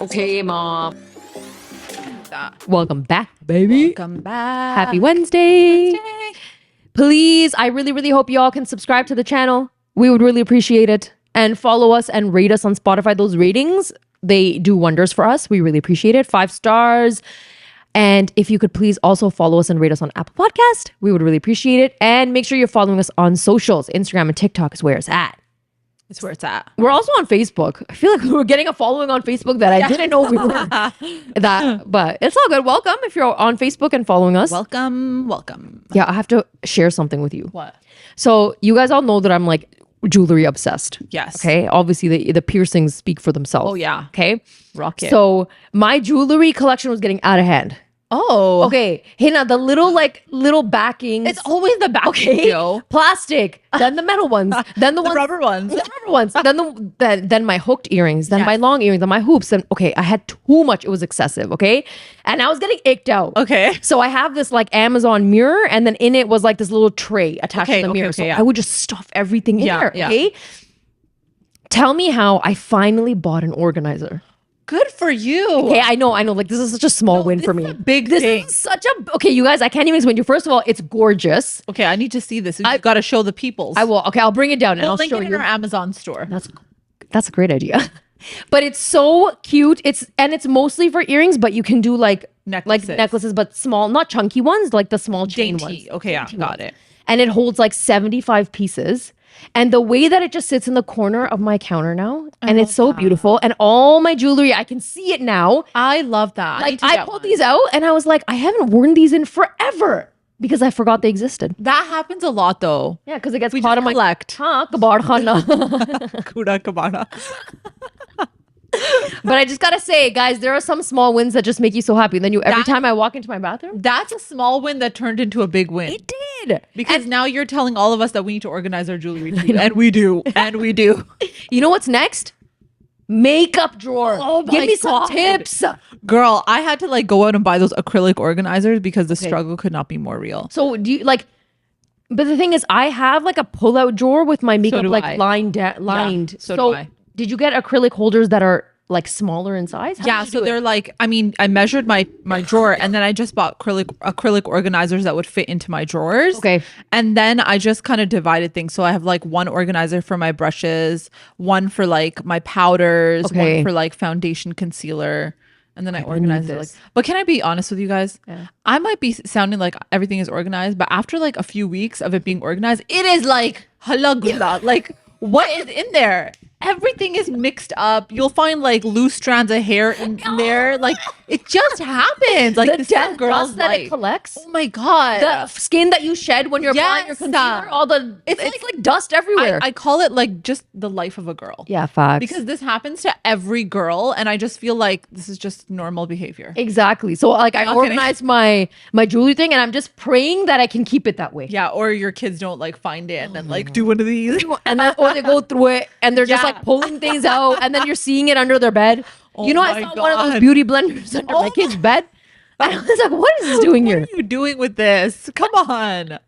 Okay, Mom. Welcome back, baby. Welcome back. Happy Wednesday. Please, I really, really hope y'all can subscribe to the channel. We would really appreciate it. And follow us and rate us on Spotify. Those ratings, they do wonders for us. We really appreciate it. 5 stars. And if you could please also follow us and rate us on Apple Podcast, we would really appreciate it. And make sure you're following us on socials. Instagram and TikTok is where it's at. It's where it's at. We're also on Facebook. I feel like we're getting a following on Facebook that I didn't know we were. But it's all good. Welcome if you're on Facebook and following us. Welcome. Yeah, I have to share something with you. What? So you guys all know that I'm like jewelry obsessed. Yes. Okay. Obviously the piercings speak for themselves. Oh yeah. Okay. Rock it. So my jewelry collection was getting out of hand. Oh. Okay. Hina, the little backings. It's always the back. Okay. Plastic. Then the metal ones. Then the, rubber ones. The rubber ones. Then my hooked earrings. Then Yes. my long earrings. Then my hoops. And okay, I had too much. It was excessive. Okay. And I was getting icked out. Okay. So I have this like Amazon mirror, and then in it was like this little tray attached to the mirror. So yeah. I would just stuff everything in there. Yeah. Okay. Tell me how I finally bought an organizer. Good for you. Okay, I know. Like this is such a small win for me. This is a big This thing. is such a okay, you guys. I can't even explain to you. First of all, it's gorgeous. Okay, I need to see this. You've got to show the peoples. I will. Okay, I'll bring it down and We'll I'll link show it in you. our Amazon store. That's a great idea. But it's so cute. It's mostly for earrings, but you can do like necklaces, but small, not chunky ones, like the small chain ones. Okay, yeah, got ones. it. And it holds like 75 pieces. And the way that it just sits in the corner of my counter now, and it's so beautiful. And all my jewelry, I can see it now. I love that. Like I pulled these out and I was like, I haven't worn these in forever because I forgot they existed. That happens a lot though. Yeah, because it gets We caught just in my collect. kabar khana. Kuda kabana. But I just gotta say, guys, there are some small wins that just make you so happy. And then every time I walk into my bathroom, That's a small win that turned into a big win. it did. Because now you're telling all of us that we need to organize our jewelry too. And we do. And we do. You know what's next? Makeup drawer. Oh my Give me God. some tips. Girl, I had to like go out and buy those acrylic organizers because the struggle could not be more real. So do you like? But the thing is, I have like a pull-out drawer with my makeup do like I. lined. so do I. Did you get acrylic holders that are like smaller in size? How Yeah, did you so do it? they're like, I mean, I measured my drawer and then I just bought acrylic organizers that would fit into my drawers. Okay. And then I just kind of divided things. So I have like one organizer for my brushes, one for like my powders, Okay. one for like foundation concealer. And then I organize it like, this. but can I be honest with you guys? Yeah. I might be sounding like everything is organized, but after like a few weeks of it being organized, it is like halagula. Like what is in there? Everything is mixed up. You'll find like loose strands of hair in there. Like it just happens. Like the this is a dead girl's dust that it life. collects. Oh my god. The skin that you shed when you're applying your Yes. concealer. All the it's like dust everywhere. I call it like just the life of a girl. yeah, facts. Because this happens to every girl, and I just feel like this is just normal behavior. Exactly. So like I Okay. organized my jewelry thing, and I'm just praying that I can keep it that way. Yeah, or your kids don't like find it and then like do one of these. And then or they go through it and they're just Yeah. like pulling things out, and then you're seeing it under their bed. You know, I my saw one of those God. beauty blenders under my kid's bed. And I was like, what is this doing What here? are you doing with this? Come on.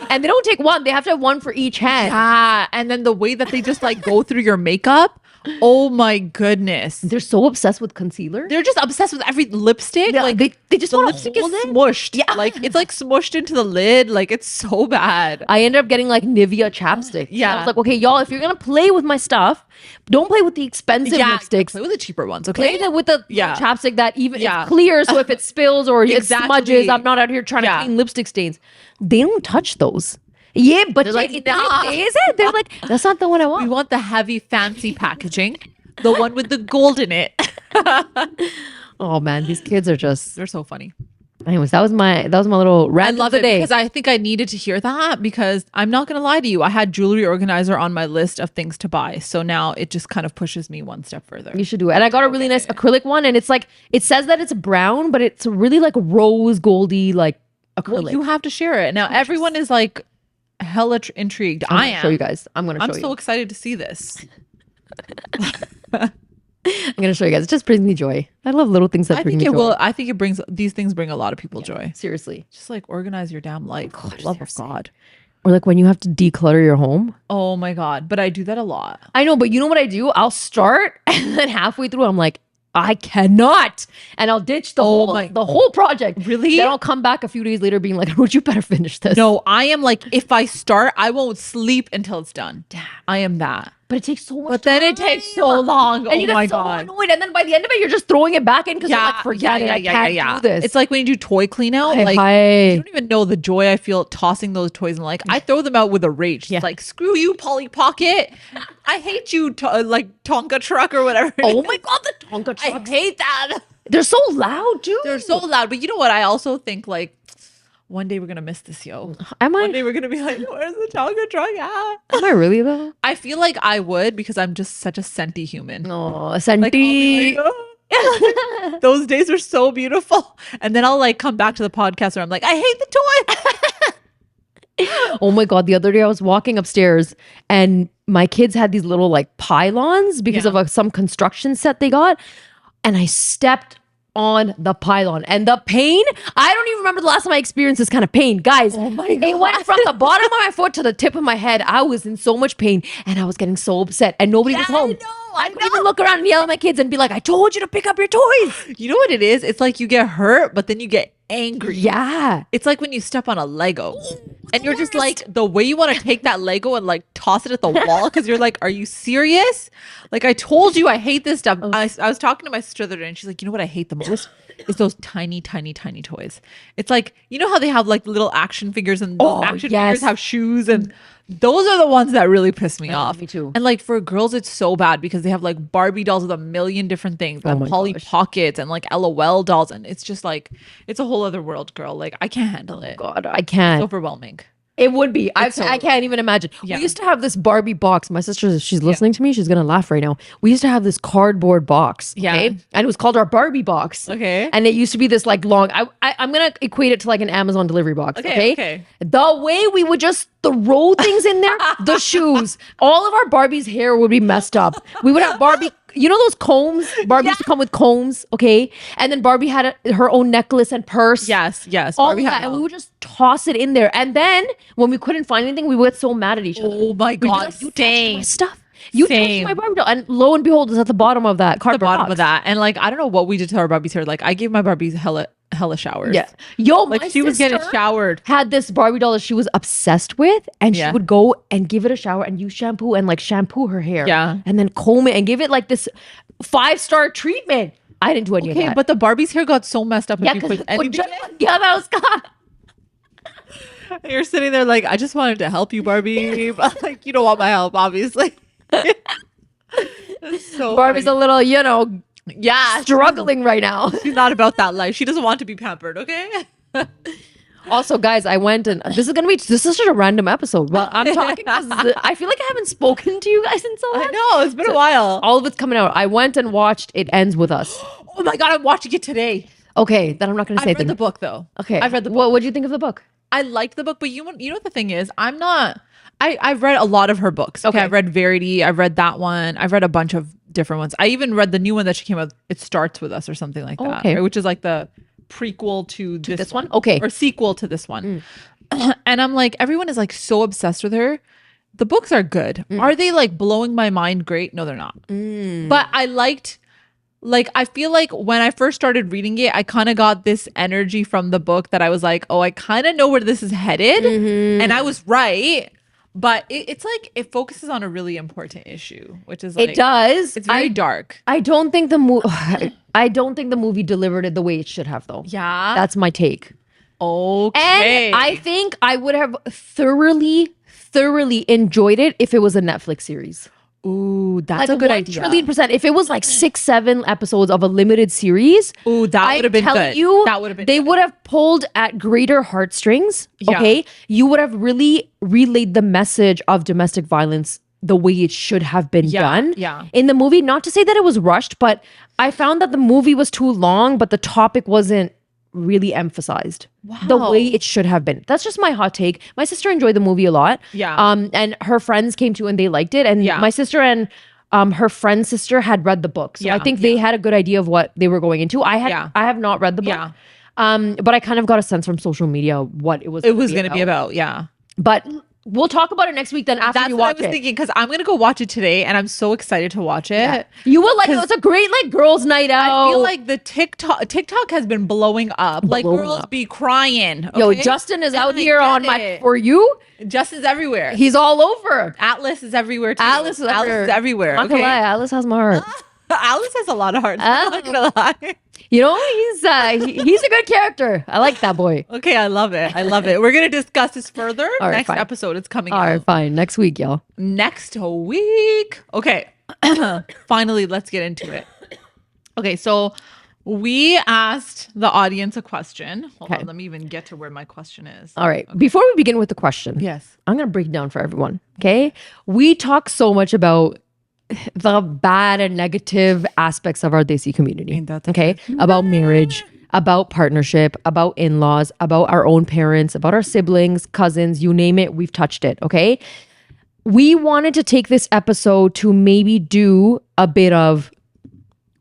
And they don't take one, they have to have one for each hand. Yeah, and then the way that they just like go through your makeup. Oh my goodness. They're so obsessed with concealer. They're just obsessed with every lipstick. Yeah, like they just the want to lipstick is hold it. smushed. Yeah. Like it's like smushed into the lid. Like it's so bad. I ended up getting like Nivea chapstick. Yeah. I was like, okay, y'all, if you're gonna play with my stuff, don't play with the expensive lipsticks. Play with the cheaper ones, okay? Play with the Yeah. chapstick that even Yeah. it's clear. So if it spills or it Exactly. smudges, I'm not out here trying Yeah. to clean lipstick stains. They don't touch those. Yeah, but They're like, like, nah. is it? They're like, that's not the one I We want. want the heavy fancy packaging. The one with the gold in it. Oh man, these kids are just. They're so funny. Anyways, that was my little I rant love of the it day. because I think I needed to hear that because I'm not going to lie to you. I had jewelry organizer on my list of things to buy. So now it just kind of pushes me one step further. You should do it. And I got a really nice acrylic one, and it's like it says that it's brown, but it's really like rose goldy like acrylic. Well, you have to share it. Now everyone is like hella intrigued. I I'm am. show you guys. I'm gonna show I'm you. so excited to see this. I'm gonna show you guys. It just brings me joy. I love little things that I bring think me it joy. will. I think it brings these things bring a lot of people joy. Seriously. Just like organize your damn life. For the love of God. Or like when you have to declutter your home. Oh my God. But I do that a lot. I know, but you know what I do? I'll start and then halfway through I'm like, I cannot. And I'll ditch the whole project. Really? Then I'll come back a few days later being like, would you better finish this? No, I am like, if I start, I won't sleep until it's done. Damn, I am that. But it takes so much But then it takes so long. And you oh my get so god. annoyed. And then by the end of it, you're just throwing it back in because you're like, forget it. I can't do this. It's like when you do toy clean out, Hi, like hi. you don't even know the joy I feel tossing those toys, and like I throw them out with a rage. It's like, screw you, Polly Pocket. I hate you, like Tonka truck or whatever. Oh my god, the Tonka truck. I hate that. They're so loud, dude. They're so loud. But you know what? I also think like one day we're gonna miss this, yo. Am I? One day we're gonna be like, where's the Tonka truck at? Am I really though? I feel like I would, because I'm just such a scenty human. No, Like, Senti. I'll be like, those days are so beautiful. And then I'll like come back to the podcast where I'm like, I hate the toy. Oh my god, the other day I was walking upstairs and my kids had these little like pylons because of some construction set they got, and I stepped on the pylon and the pain, I don't even remember the last time I experienced this kind of pain, guys. Oh my god. It went from the bottom of my foot to the tip of my head. I was in so much pain and I was getting so upset and nobody was home. I couldn't even look around and yell at my kids and be like, I told you to pick up your toys. You know what it is? It's like you get hurt, but then you get angry. Yeah. It's like when you step on a Lego and you're just like, the way you want to take that Lego and like toss it at the wall, because you're like, are you serious? Like, I told you I hate this stuff. I was talking to my sister the other day and she's like, you know what I hate the most? Is those tiny, tiny, tiny toys. It's like, you know how they have like little action figures, and those action figures have shoes, and those are the ones that really piss me off. Me too. And like for girls, it's so bad because they have like Barbie dolls with a million different things, and Polly Pockets and like LOL dolls, and it's just like, it's a whole other world, girl. Like I can't handle it. God, I can't. It's overwhelming. It would be. I can't even imagine. Yeah. We used to have this Barbie box. My sister, if she's listening to me, she's gonna laugh right now. We used to have this cardboard box. Yeah. Okay? And it was called our Barbie box. Okay. And it used to be this like long. I'm gonna equate it to like an Amazon delivery box. Okay. The way we would just throw things in there, the shoes, all of our Barbie's hair would be messed up. We would have Barbie. You know those combs? Barbie used to come with combs, okay? And then Barbie had her own necklace and purse. Yes. All Barbie of that, and we would just toss it in there. And then when we couldn't find anything, we would get so mad at each other. Oh my We'd be god, like, you touched my stuff. You touched Same. my Barbie doll. And lo and behold, it's at the bottom of that cardboard bottom box. of that. And like, I don't know what we did to our Barbies here. Like, I gave my Barbies hella showers. Yeah. Yo, Like, my she was getting sister showered. had this Barbie doll that she was obsessed with, and she would go and give it a shower and use shampoo and like shampoo her hair. Yeah. And then comb it and give it like this 5-star treatment. I didn't do any of that. Okay, but the Barbie's hair got so messed up. yeah, If you because put you're sitting there like, I just wanted to help you, Barbie. But like, you don't want my help, obviously. So Barbie's a little, yeah, struggling right now. she's not about that life. She doesn't want to be pampered. Okay. Also, guys, I went and this is such a random episode, but I'm talking 'cause I feel like I haven't spoken to you guys in so long. I know, it's been a while. All of it's coming out. I went and watched It Ends With Us. Oh my god, I'm watching it today. Okay, then I'm not going to say I've read anything. the book though. Okay, I've read the book. What did you think of the book? I liked the book, but you know what the thing is? I'm not. I've read a lot of her books. Okay, I've read Verity. I've read that one. I've read a bunch of different ones. I even read the new one that she came out. It Starts With Us or something like that. okay. Right? Which is like the prequel to this one? Okay. Or sequel to this one. And I'm like, everyone is like so obsessed with her. The books are good. Are they like blowing my mind great? No, they're not. But I liked, like, I feel like when I first started reading it, I kind of got this energy from the book that I was like, oh, I kind of know where this is headed. And I was right. But it's like, it focuses on a really important issue, which is like, It does. it's very dark. I don't think the movie delivered it the way it should have, though. Yeah. That's my take. Okay. And I think I would have thoroughly enjoyed it if it was a Netflix series. Ooh, that's Like a good idea. 1,000,000,000%. If it was like 6-7 episodes of a limited series, Ooh, that would have been telling good. you, That would have been they good. would have pulled at greater heartstrings. Yeah. Okay, you would have really relayed the message of domestic violence the way it should have been done. yeah. In the movie, not to say that it was rushed, but I found that the movie was too long, but the topic wasn't really emphasized the way it should have been. That's just my hot take. My sister enjoyed the movie a lot. Yeah. And her friends came to and they liked it. And Yeah. my sister and her friend's sister had read the book. So I Yeah. think they had a good idea of what they were going into. I have not read the book. Yeah. But I kind of got a sense from social media what it was It was going to be about. Yeah. But We'll talk about it next week then after That's you what I watch was it. thinking, because I'm gonna go watch it today, and I'm so excited to watch it. Yeah. You will like it. It's a great like girls' night out. I feel like the TikTok has been blowing up. Like Blowing girls up. be crying. Yo, okay? Justin is And out I here get on my it. For You. Justin's everywhere. He's all over. Atlas is everywhere too. Alice is everywhere. I'm not gonna lie, Alice has my heart. Alice has a lot of hearts. I'm not gonna lie. You know, he's a good character. I like that boy. Okay, I love it. We're gonna discuss this further All right, next fine. episode. It's coming All out right, fine. Next week, y'all. next week. Okay, finally, let's get into it. Okay, so we asked the audience a question. Hold Okay. on, let me even get to where my question is. All right. Before we begin with the question, Yes. I'm gonna break it down for everyone. Okay. We talk so much about the bad and negative aspects of our Desi community. Ain't that the Okay. About marriage, about partnership, about in-laws, about our own parents, about our siblings, cousins, you name it, we've touched it. Okay. We wanted to take this episode to maybe do a bit of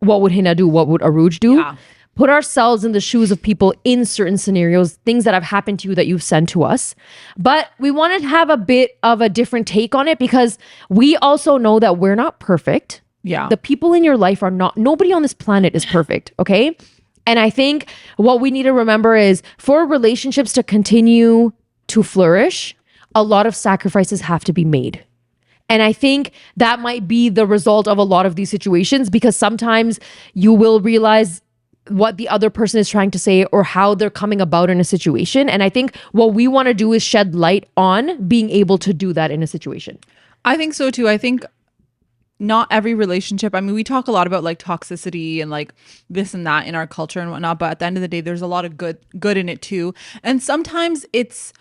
what would Hina do? What would Aruj do? Yeah. Put ourselves in the shoes of people in certain scenarios, things that have happened to you that you've sent to us. But we wanted to have a bit of a different take on it because we also know that we're not perfect. Yeah. The people in your life are not, nobody on this planet is perfect. Okay. And I think what we need to remember is for relationships to continue to flourish, a lot of sacrifices have to be made. And I think that might be the result of a lot of these situations because sometimes you will realize what the other person is trying to say or how they're coming about in a situation. And I think what we want to do is shed light on being able to do that in a situation. I think so too. I think not every relationship, I mean, we talk a lot about like toxicity and like this and that in our culture and whatnot, but at the end of the day, there's a lot of good in it too. And sometimes it's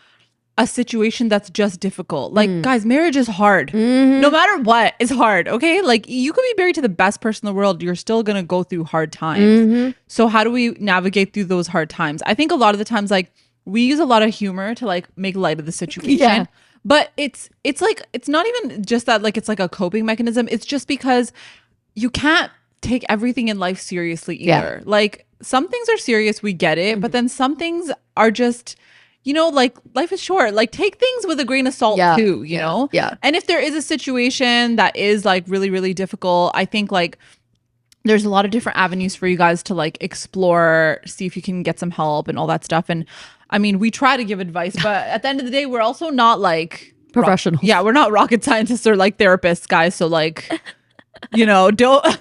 a situation that's just difficult. Like, guys, marriage is hard. No matter what, it's hard. Okay. Like, you could be married to the best person in the world. You're still going to go through hard times. So, how do we navigate through those hard times? I think a lot of the times, like, we use a lot of humor to like make light of the situation. Yeah. But it's like, it's not even just that, like, it's like a coping mechanism. It's just because you can't take everything in life seriously either. Like, some things are serious, we get it. But then some things are just, you know, like life is short. Like take things with a grain of salt too, you know? Yeah. And if there is a situation that is like really, really difficult, I think like there's a lot of different avenues for you guys to like explore, see if you can get some help and all that stuff. And I mean, we try to give advice, but at the end of the day, we're also not like Professionals. Yeah, we're not rocket scientists or like therapists, guys. So like, you know, don't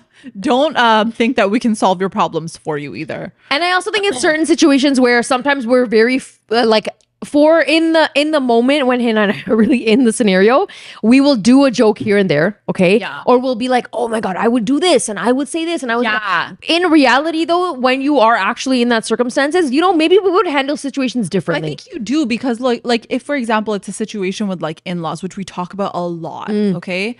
think that we can solve your problems for you either. And I also think in certain situations where sometimes we're very like for in the moment when Hina and I are really in the scenario, we will do a joke here and there, okay? Yeah. Or we'll be like, oh my God, I would do this and I would say this and I would. Yeah. In reality though, when you are actually in that circumstances, you know, maybe we would handle situations I differently. think you do because like if for example it's a situation with like in-laws, which we talk about a lot, okay?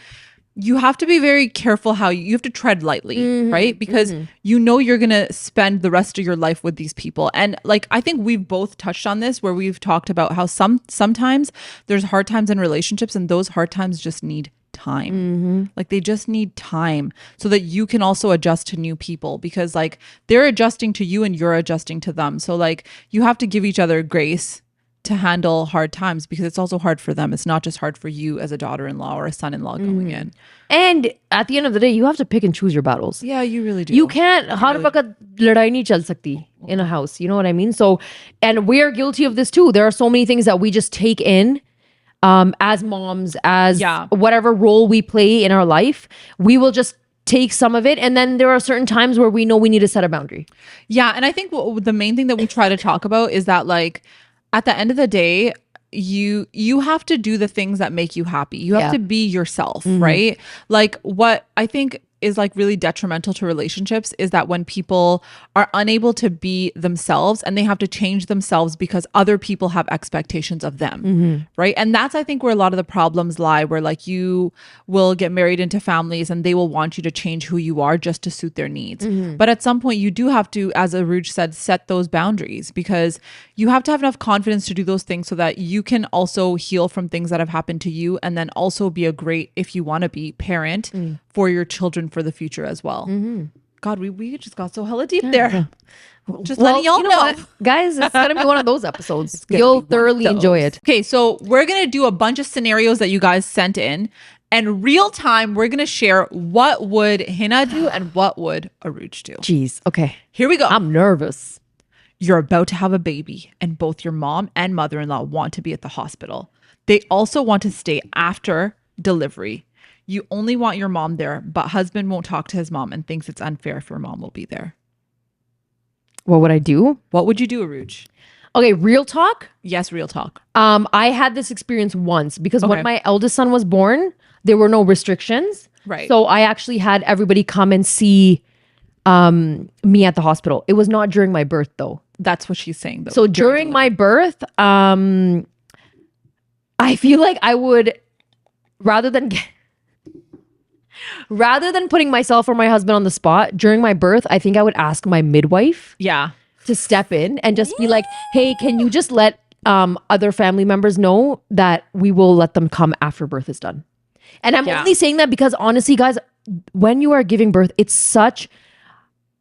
You have to be very careful how you have to tread lightly, right? Because you know you're going to spend the rest of your life with these people. And like I think we've both touched on this where we've talked about how sometimes there's hard times in relationships and those hard times just need time. Like they just need time so that you can also adjust to new people because like they're adjusting to you and you're adjusting to them. So like you have to give each other grace to handle hard times because it's also hard for them. It's not just hard for you as a daughter-in-law or a son-in-law going in. And at the end of the day, you have to pick and choose your battles. Yeah, you really do. You can't har waqt ladai nahi chal sakti in a house. You know what I mean? So, and we're guilty of this too. There are so many things that we just take in as moms, as whatever role we play in our life. We will just take some of it. And then there are certain times where we know we need to set a boundary. Yeah. And I think the main thing that we try to talk about is that like at the end of the day, you have to do the things that make you happy. You have to be yourself, right? Like what I think is like really detrimental to relationships is that when people are unable to be themselves and they have to change themselves because other people have expectations of them, right? And that's I think where a lot of the problems lie, where like you will get married into families and they will want you to change who you are just to suit their needs. But at some point you do have to, as Aruj said, set those boundaries because you have to have enough confidence to do those things so that you can also heal from things that have happened to you and then also be a great, if you want to be, parent for your children for the future as well. God, we just got so hella deep there. Just letting Well, y'all know. what? Guys, it's gonna be one of those episodes. gonna You'll be one of thoroughly enjoy those. it. Okay, so we're gonna do a bunch of scenarios that you guys sent in, and real time, we're gonna share what would Hina do and what would Aruj do. Jeez. Okay. Here we go. I'm nervous. You're about to have a baby, and both your mom and mother-in-law want to be at the hospital. They also want to stay after delivery. You only want your mom there, but husband won't talk to his mom and thinks it's unfair if your mom will be there. What would I do? What would you do, Aruj? Okay, real talk. Yes, real talk. I had this experience once because Okay. when my eldest son was born, there were no restrictions. Right. So I actually had everybody come and see me at the hospital. It was not during my birth though. That's what she's saying, though. So during my birth, I feel like I would rather than putting myself or my husband on the spot during my birth, I think I would ask my midwife Yeah. to step in and just be like, hey, can you just let other family members know that we will let them come after birth is done? And I'm Yeah. only saying that because honestly, guys, when you are giving birth, it's such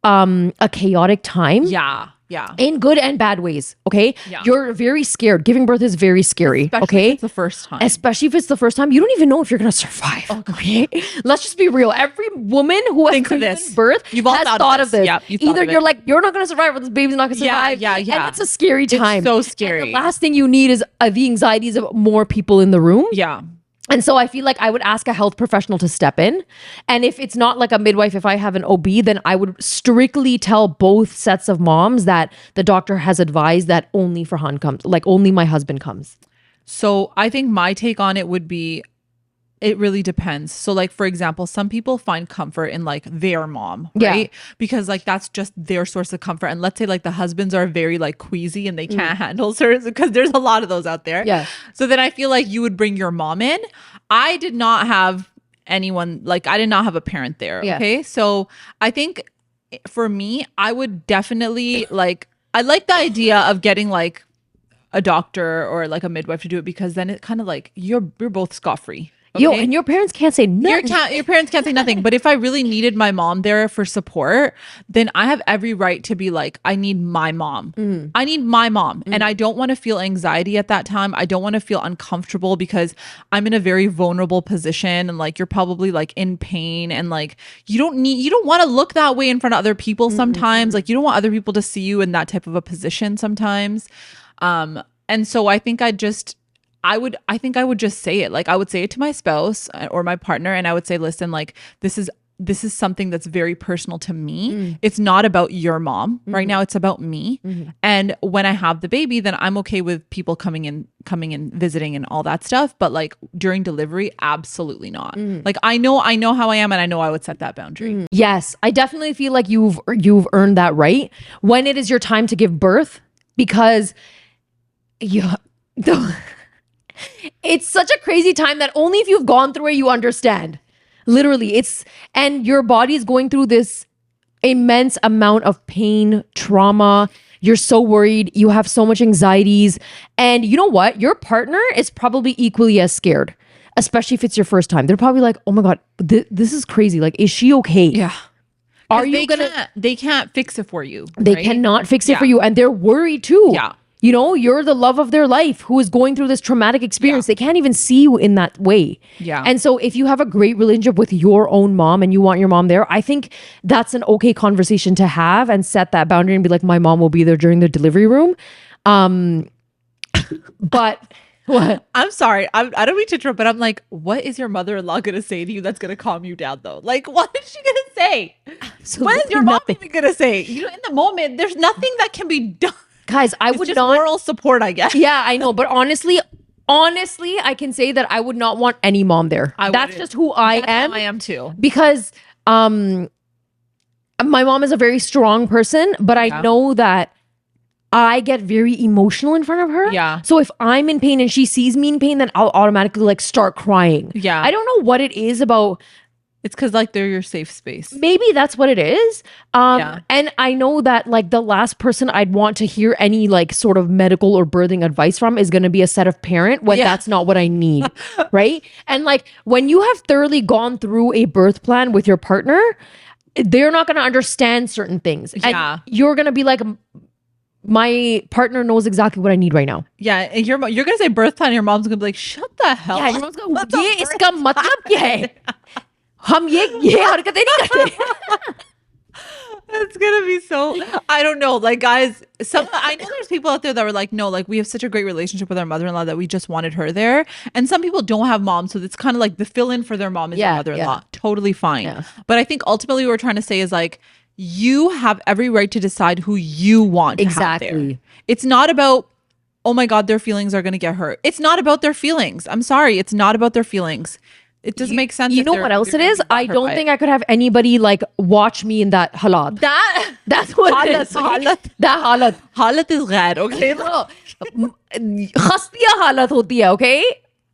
a chaotic time. Yeah. Yeah. In good and bad ways, okay? Yeah. You're very scared. Giving birth is very scary, Especially okay? if it's the first time. Especially if it's the first time, you don't even know if you're gonna survive. Okay, let's just be real. Every woman who has Thinks of given this. birth You've all has thought of thought of this. this. Yep, you've thought Either of it. you're like, you're not gonna survive, or this baby's not gonna Yeah, survive. yeah, yeah. And it's a scary time. so And scary. the last thing you need is the anxieties of more people in the room. Yeah. And so I feel like I would ask a health professional to step in. And if it's not like a midwife, if I have an OB, then I would strictly tell both sets of moms that the doctor has advised that only Farhan comes, like only my husband comes. So I think my take on it would be, it really depends. So like, for example, some people find comfort in like their mom, Yeah. right? Because like that's just their source of comfort. And let's say like the husbands are very like queasy and they can't handle certain, because there's a lot of those out there. Yeah. So then I feel like you would bring your mom in. I did not have anyone, like I did not have a parent there. Yeah. Okay. So I think for me, I would definitely like, I like the idea of getting like a doctor or like a midwife to do it, because then it kind of like you're both scot-free. Yo, okay? and your parents can't say nothing. Your parents can't say nothing. But if I really needed my mom there for support, then I have every right to be like, I need my mom. I need my mom. And I don't want to feel anxiety at that time. I don't want to feel uncomfortable because I'm in a very vulnerable position, and like you're probably like in pain, and like you don't want to look that way in front of other people sometimes. Like you don't want other people to see you in that type of a position sometimes. And so I think I think I would just say it. Like I would say it to my spouse or my partner, and I would say, listen, like this is something that's very personal to me. It's not about your mom right now. It's about me. And when I have the baby, then I'm okay with people coming in, visiting and all that stuff. But like during delivery, absolutely not. Like I know how I am, and I know I would set that boundary. Yes, I definitely feel like you've earned that right when it is your time to give birth, because it's such a crazy time that only if you've gone through it you understand. Literally, and your body is going through this immense amount of pain, trauma. You're so worried. You have so much anxieties. And you know what? Your partner is probably equally as scared, especially if it's your first time. They're probably like, oh my God, this is crazy. Like, is she okay? Yeah. Are you gonna? They can't fix it for you. They right? cannot fix it Yeah. for you. And they're worried too. Yeah. You know, you're the love of their life who is going through this traumatic experience. Yeah. They can't even see you in that way. Yeah. And so if you have a great relationship with your own mom and you want your mom there, I think that's an okay conversation to have and set that boundary and be like, my mom will be there during the delivery room. But what? I'm sorry. I don't mean to interrupt, but I'm like, what is your mother-in-law going to say to you that's going to calm you down though? Like, what is she going to say? What is your mom Nothing. even going to say? You know, in the moment, there's nothing that can be done. Guys, I It's would just not. moral support, I guess. Yeah, I know. But honestly, I can say that I would not want any mom there. That's wouldn't. just who I That's am. how I am too. Because my mom is a very strong person, but I know that I get very emotional in front of her. Yeah. So if I'm in pain and she sees me in pain, then I'll automatically like start crying. Yeah. I don't know what it is about. It's because like they're your safe space. Maybe that's what it is. Yeah. And I know that like the last person I'd want to hear any like sort of medical or birthing advice from is going to be a set of parent when that's not what I need. Right. And like when you have thoroughly gone through a birth plan with your partner, they're not going to understand certain things. Yeah. And you're going to be like, my partner knows exactly what I need right now. Yeah, and you're gonna say birth plan, and your mom's gonna be like, shut the hell Yeah, up. your mom's going, ये इसका मतलब क्या है? हम ये हरकतें नहीं करते. It's gonna be so, I don't know, like, guys, I know there's people out there that were like, no, like, we have such a great relationship with our mother-in-law that we just wanted her there. And some people don't have moms, so it's kind of like the fill-in for their mom is their mother-in-law. Totally fine. Yeah. But I think ultimately what we're trying to say is like, you have every right to decide who you want to have there. It's not about, oh my God, their feelings are gonna get hurt. It's not about their feelings. I'm sorry, it's not about their feelings. It doesn't make sense. You know what else it is? I don't think I could have anybody like watch me in that halat. That's what it is. Halat. That halat. Halat is ghair, okay? Khastiya halat hoti hai, okay?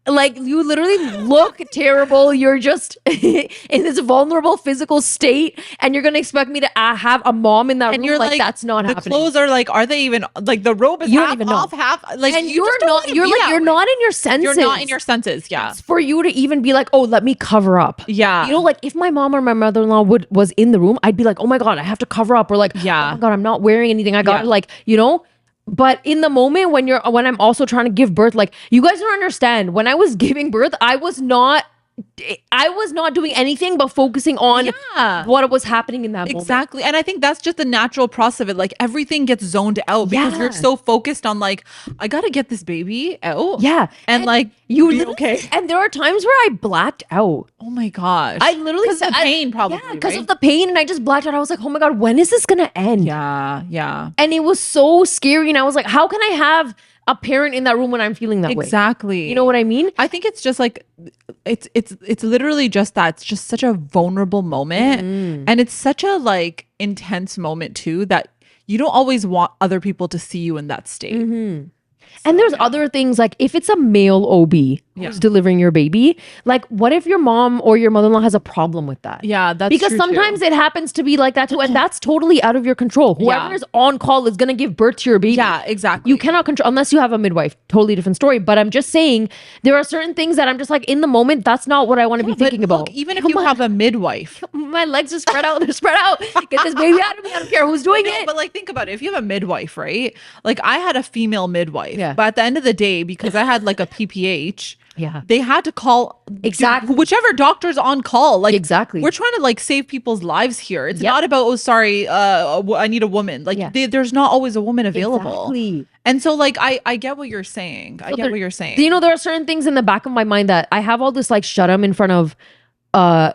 Like, you literally look terrible. You're just in this vulnerable physical state, and you're gonna expect me to have a mom in that room. You're like, that's not the happening. Clothes are like, are they even like the robe is You don't half even know. off, half like, and you're not. You're like, you're not in your senses. You're not in your senses. Yeah. It's for you to even be like, oh, let me cover up. Yeah. You know, like if my mom or my mother-in-law was in the room, I'd be like, oh my God, I have to cover up, or like, yeah, oh my God, I'm not wearing anything. I got to like, you know. But in the moment when I'm also trying to give birth, like, you guys don't understand. When I was giving birth, I was not doing anything but focusing on what was happening in that moment. Exactly. And I think that's just the natural process of it. Like, everything gets zoned out because you're so focused on like, I gotta get this baby out. Yeah. And like, you be okay. And there are times where I blacked out. Oh my gosh. I literally because of the pain, probably. Yeah, because of the pain, and I just blacked out. I was like, oh my God, when is this gonna end? Yeah, yeah. And it was so scary. And I was like, how can I have a parent in that room when I'm feeling that way? Exactly. You know what I mean? I think it's just like, it's literally just that. It's just such a vulnerable moment. And it's such a like intense moment too, that you don't always want other people to see you in that state. And there's other things, like if it's a male OB who's delivering your baby, like what if your mom or your mother-in-law has a problem with that? Yeah, that's because true sometimes too. It happens to be like that too, and that's totally out of your control. Whoever is on call is gonna give birth to your baby. Yeah, exactly. You cannot control unless you have a midwife. Totally different story. But I'm just saying there are certain things that I'm just like, in the moment, that's not what I want to be thinking about. Even if you have a midwife, my legs are spread out. They're spread out. Get this baby out of me. I don't care who's doing it. But like, think about it. If you have a midwife, right? Like, I had a female midwife. Yeah. But at the end of the day, because I had like a PPH, they had to call whichever doctor's on call. Like, we're trying to like save people's lives here. It's not about, oh, sorry, I need a woman. Like, there's not always a woman available. And so like, I get what you're saying. I get what you're saying. You know, there are certain things in the back of my mind that I have all this like shut 'em in front of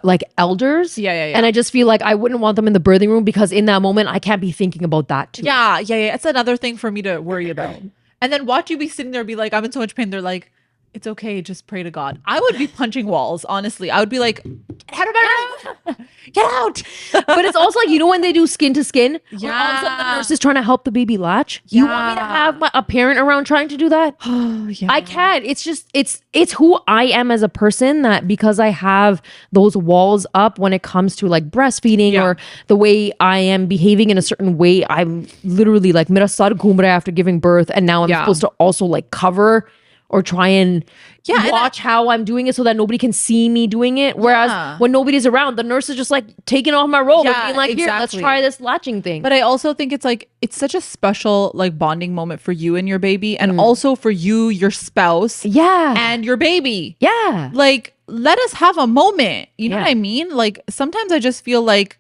like elders. And I just feel like I wouldn't want them in the birthing room, because in that moment I can't be thinking about that too. Yeah. It's another thing for me to worry about. And then watch you be sitting there, be like, I'm in so much pain. They're like, it's okay, just pray to God. I would be punching walls, honestly. I would be like, get out. But it's also like, you know, when they do skin to skin, all of a sudden the nurse is trying to help the baby latch. You want me to have a parent around trying to do that? I can't. It's just, it's who I am as a person, that because I have those walls up when it comes to like breastfeeding or the way I am behaving in a certain way. I'm literally like, mera sar ghum raha hai after giving birth, and now I'm supposed to also like cover or try and watch how I'm doing it so that nobody can see me doing it. Whereas when nobody's around, the nurse is just like taking off my robe and being like, here, let's try this latching thing. But I also think it's like, it's such a special like bonding moment for you and your baby, and also for you, your spouse, and your baby. Like, let us have a moment. You know what I mean? Like, sometimes I just feel like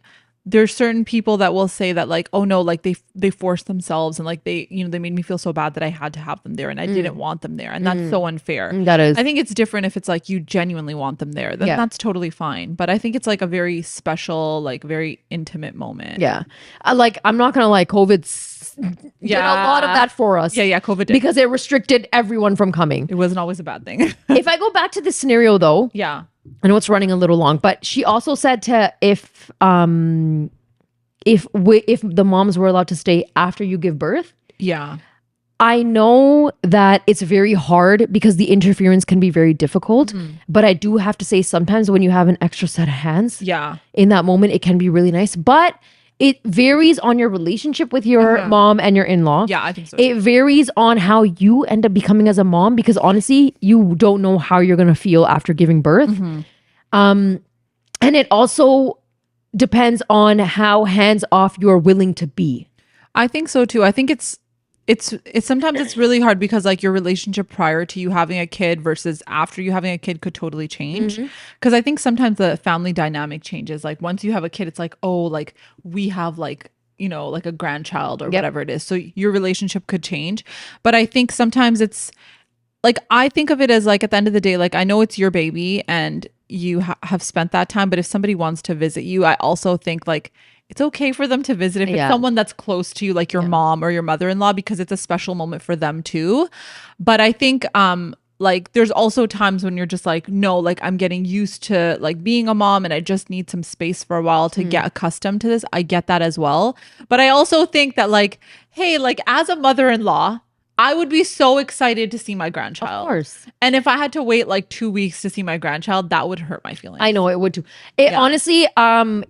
there's certain people that will say that like, oh no, like they forced themselves, and like they made me feel so bad that I had to have them there, and I didn't want them there, and that's so unfair. That is. I think it's different if it's like you genuinely want them there. Then that's totally fine. But I think it's like a very special, like very intimate moment. Like, I'm not gonna like, COVID did a lot of that for us. COVID did. Because it restricted everyone from coming. It wasn't always a bad thing. If I go back to this scenario though, I know it's running a little long, but she also said to if the moms were allowed to stay after you give birth. I know that it's very hard because the interference can be very difficult, but I do have to say, sometimes when you have an extra set of hands, in that moment, it can be really nice. But it varies on your relationship with your mom and your in-law. I think so. It varies on how you end up becoming as a mom, because honestly, you don't know how you're going to feel after giving birth. And it also depends on how hands off you're willing to be. I think so too. I think it's sometimes it's really hard because like your relationship prior to you having a kid versus after you having a kid could totally change. Because I think sometimes the family dynamic changes. Like once you have a kid, it's like, oh, like we have like, you know, like a grandchild or whatever it is. So your relationship could change. But I think sometimes it's like, I think of it as like at the end of the day, like I know it's your baby and you have spent that time. But if somebody wants to visit you, I also think like it's okay for them to visit if it's someone that's close to you, like your mom or your mother-in-law, because it's a special moment for them too. But I think like there's also times when you're just like, no, like I'm getting used to like being a mom and I just need some space for a while to get accustomed to this. I get that as well. But I also think that like, hey, like as a mother-in-law, I would be so excited to see my grandchild. Of course. And if I had to wait like 2 weeks to see my grandchild, that would hurt my feelings. I know it would too. It honestly,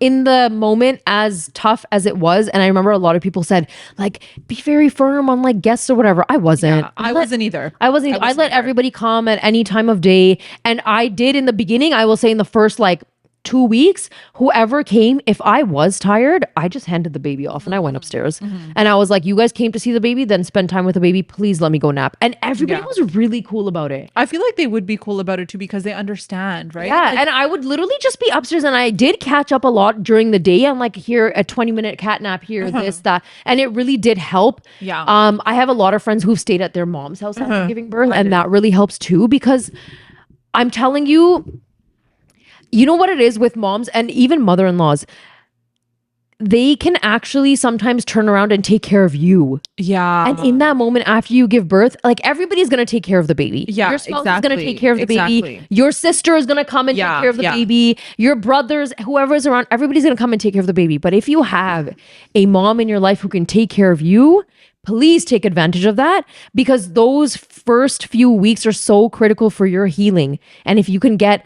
in the moment, as tough as it was, and I remember a lot of people said, like, be very firm on like guests or whatever. I wasn't. Yeah, I wasn't either. I let everybody come at any time of day. And I did in the beginning, I will say in the first like 2 weeks, whoever came, if I was tired, I just handed the baby off and I went upstairs. And I was like, you guys came to see the baby, then spend time with the baby. Please let me go nap. And everybody was really cool about it. I feel like they would be cool about it too because they understand, right? Yeah. Like, and I would literally just be upstairs and I did catch up a lot during the day. I'm like, here, a 20-minute cat nap here, this, that. And it really did help. Yeah. I have a lot of friends who've stayed at their mom's house after giving birth. And that really helps too, because I'm telling you, you know what it is with moms and even mother-in-laws, they can actually sometimes turn around and take care of you. Yeah. And in that moment after you give birth, like everybody's going to take care of the baby. Yeah, your spouse is going to take care of the baby. Exactly. Your sister is going to come and take care of the baby. Your brothers, whoever's around, everybody's going to come and take care of the baby. But if you have a mom in your life who can take care of you, please take advantage of that, because those first few weeks are so critical for your healing. And if you can get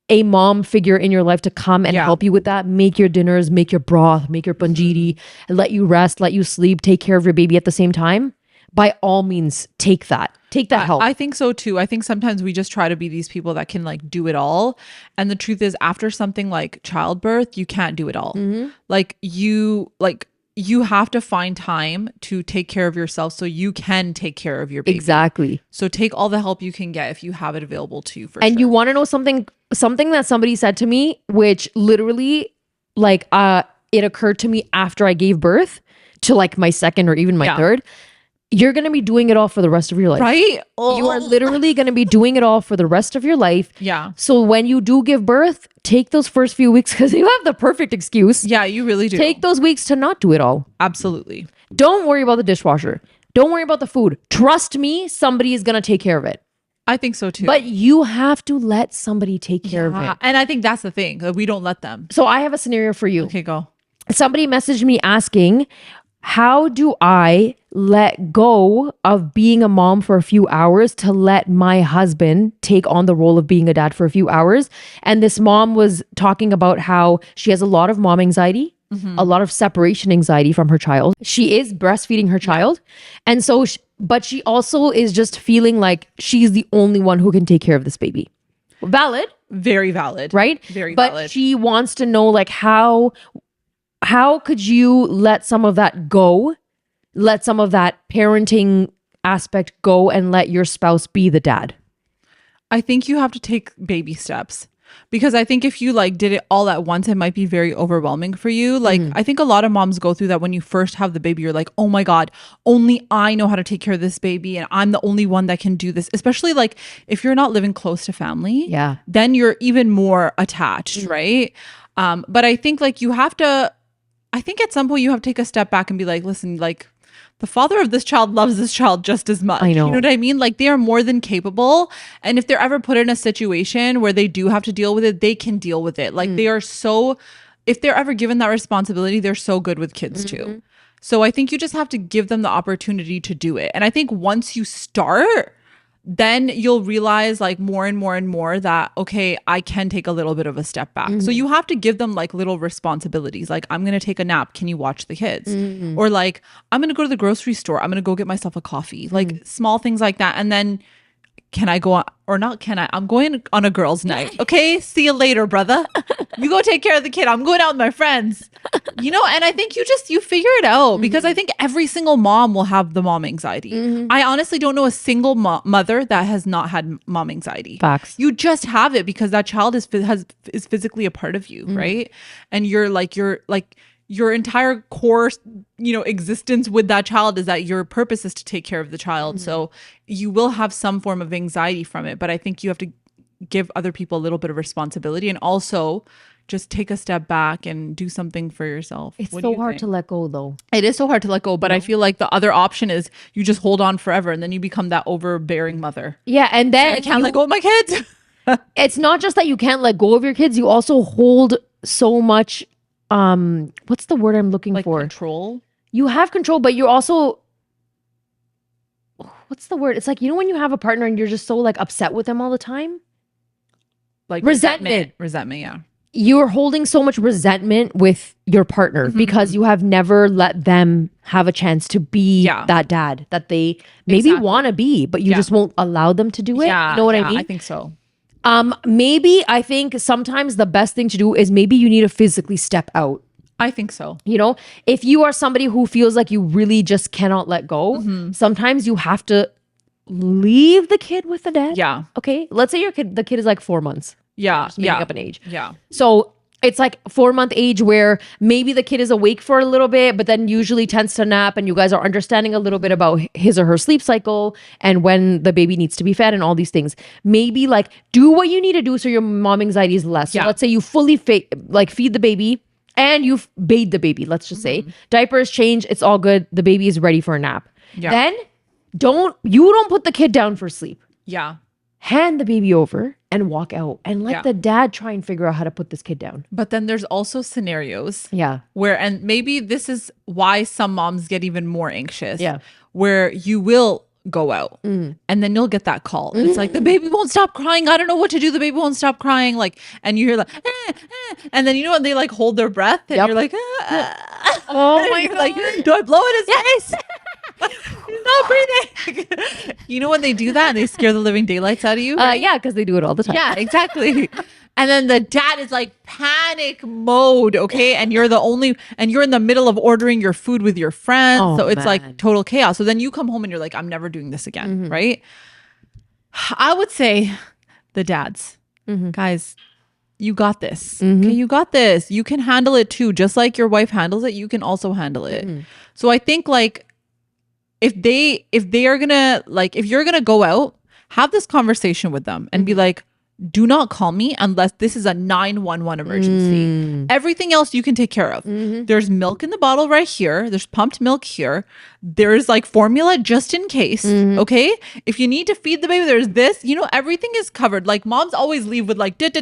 a mom figure in your life to come and help you with that, make your dinners, make your broth, make your panjiri, let you rest, let you sleep, take care of your baby at the same time, by all means, take that help. I think so too. I think sometimes we just try to be these people that can like do it all. And the truth is, after something like childbirth, you can't do it all. Like you have to find time to take care of yourself so you can take care of your baby. Exactly. So take all the help you can get if you have it available to you. And you want to know something that somebody said to me, which literally like it occurred to me after I gave birth to like my second or even my third. You're going to be doing it all for the rest of your life. Right? You are literally going to be doing it all for the rest of your life. Yeah. So when you do give birth, take those first few weeks, because you have the perfect excuse. Yeah, you really do. Take those weeks to not do it all. Absolutely. Don't worry about the dishwasher. Don't worry about the food. Trust me, somebody is going to take care of it. I think so too. But you have to let somebody take care of it. And I think that's the thing. We don't let them. So I have a scenario for you. Okay, go. Somebody messaged me asking, how do I let go of being a mom for a few hours to let my husband take on the role of being a dad for a few hours? And this mom was talking about how she has a lot of mom anxiety, a lot of separation anxiety from her child. She is breastfeeding her child. And so, but she also is just feeling like she's the only one who can take care of this baby. Valid. Very valid. Right? Very but valid. She wants to know like how could you let some of that go? Let some of that parenting aspect go and let your spouse be the dad? I think you have to take baby steps, because I think if you like did it all at once, it might be very overwhelming for you. Like I think a lot of moms go through that when you first have the baby. You're like, oh my God, only I know how to take care of this baby and I'm the only one that can do this. Especially like if you're not living close to family, then you're even more attached, right? But I think like I think at some point you have to take a step back and be like, listen, like the father of this child loves this child just as much. I know. You know what I mean? Like they are more than capable. And if they're ever put in a situation where they do have to deal with it, they can deal with it. Like they are so, if they're ever given that responsibility, they're so good with kids too. So I think you just have to give them the opportunity to do it. And I think once you start, then you'll realize like more and more and more that, okay, I can take a little bit of a step back. So you have to give them like little responsibilities. Like, I'm going to take a nap. Can you watch the kids? Or like, I'm going to go to the grocery store. I'm going to go get myself a coffee. Like small things like that. And then can I go on, or not can I? I'm going on a girls' night. Okay, see you later, brother. You go take care of the kid. I'm going out with my friends. You know, and I think you figure it out because I think every single mom will have the mom anxiety. I honestly don't know a single mother that has not had mom anxiety. Facts. You just have it because that child is physically a part of you, right? And you're like your entire core, you know, existence with that child is that your purpose is to take care of the child. So you will have some form of anxiety from it, but I think you have to give other people a little bit of responsibility and also just take a step back and do something for yourself. It's so hard to let go though. It is so hard to let go, but I feel like the other option is you just hold on forever and then you become that overbearing mother. Yeah, and then I can't let go of my kids. It's not just that you can't let go of your kids, you also hold so much what's the word I'm looking Like for? control. You have control, but you're also, what's the word? It's like, you know, when you have a partner and you're just so like upset with them all the time? Like Resentment. Resentment, yeah. You're holding so much resentment with your partner because you have never let them have a chance to be that dad that they maybe want to be, but you just won't allow them to do it. Yeah, you know what I mean? I think so. Maybe I think sometimes the best thing to do is maybe you need to physically step out. I think so. You know, if you are somebody who feels like you really just cannot let go, sometimes you have to leave the kid with the dad. Yeah. Okay. Let's say the kid is like 4 months. Yeah. Just making up an age. Yeah. So it's like 4-month age where maybe the kid is awake for a little bit, but then usually tends to nap and you guys are understanding a little bit about his or her sleep cycle and when the baby needs to be fed and all these things. Maybe like do what you need to do so your mom anxiety is less. So let's say you fully feed the baby and you've bathed the baby, let's just say. Diapers change, it's all good. The baby is ready for a nap. Yeah. Then don't put the kid down for sleep. Yeah. Hand the baby over and walk out and let the dad try and figure out how to put this kid down. But then there's also scenarios where, and maybe this is why some moms get even more anxious, where you will go out and then you'll get that call. It's like, the baby won't stop crying. I don't know what to do. The baby won't stop crying. Like, and you hear like, and then you know when they like hold their breath and you're like, oh my God. Like, do I blow in his face? He's not breathing. You know when they do that and they scare the living daylights out of you? Right? Yeah, because they do it all the time. Yeah, exactly. And then the dad is like panic mode, okay? And you're in the middle of ordering your food with your friends. Oh, so it's man. like total chaos. So then you come home and you're like, I'm never doing this again, right? I would say the dads, guys, you got this. Okay, you got this. You can handle it too. Just like your wife handles it, you can also handle it. So I think like if you're gonna go out, have this conversation with them and be like, do not call me unless this is a 911 emergency. Everything else you can take care of. There's milk in the bottle right here. There's pumped milk here. There's like formula just in case. Okay. If you need to feed the baby, there's this. You know, everything is covered. Like moms always leave with like, 100%.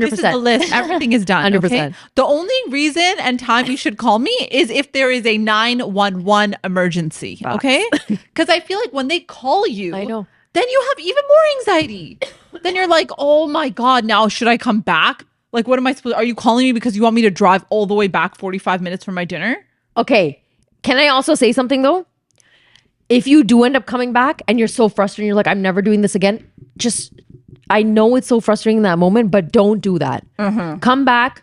This is the list. Everything is done. 100%. Okay? The only reason and time you should call me is if there is a 911 emergency. Okay. Because I feel like when they call you, I know. then you have even more anxiety. Then you're like, oh my God, now should I come back? Like, what am I supposed? Are you calling me because you want me to drive all the way back 45 minutes for my dinner? Okay. Can I also say something though? If you do end up coming back and you're so frustrated, you're like, I'm never doing this again. I know it's so frustrating in that moment, but don't do that. Come back,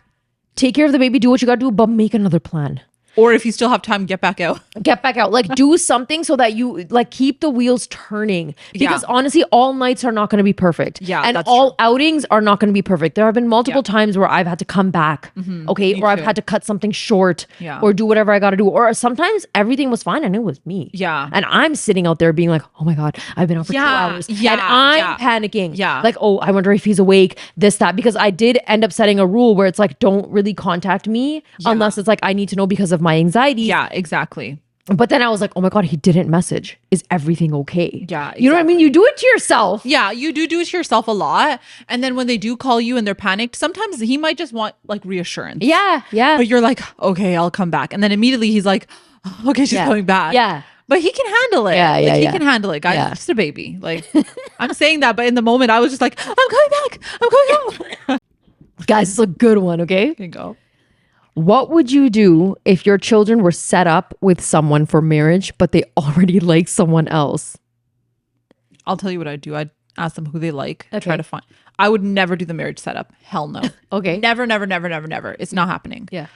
take care of the baby, do what you got to do, but make another plan. Or if you still have time, get back out. Get back out. Like do something so that you like keep the wheels turning. Because honestly, all nights are not going to be perfect. Yeah, and that's all true. outings are not going to be perfect. There have been multiple times where I've had to come back. Okay. Me Or I've too. had to cut something short. Yeah. Or do whatever I got to do. Or sometimes everything was fine and it was me. Yeah. And I'm sitting out there being like, oh my God, I've been out for 2 hours. Yeah, And I'm yeah. panicking. Yeah. Like, oh, I wonder if he's awake, this, that. Because I did end up setting a rule where it's like, don't really contact me unless it's like, I need to know because of my anxiety. Yeah, exactly. But then I was like, oh my God, he didn't message. Is everything okay? Yeah, You know what I mean? You do it to yourself. Yeah, you do it to yourself a lot. And then when they do call you and they're panicked, sometimes he might just want like reassurance. Yeah. But you're like, okay, I'll come back. And then immediately he's like, okay, she's coming back. Yeah. But he can handle it. Yeah, Like, he yeah. can handle it, guys. Yeah. It's just a baby. Like, I'm saying that, but in the moment, I was just like, I'm coming back. I'm coming home. Guys, it's a good one, okay? Here you go. What would you do if your children were set up with someone for marriage, but they already like someone else? I'll tell you what I'd do. I'd ask them who they like, Okay. try to find. I would never do the marriage setup. Hell no. Okay. Never, never, never, never, never. It's not happening. Yeah.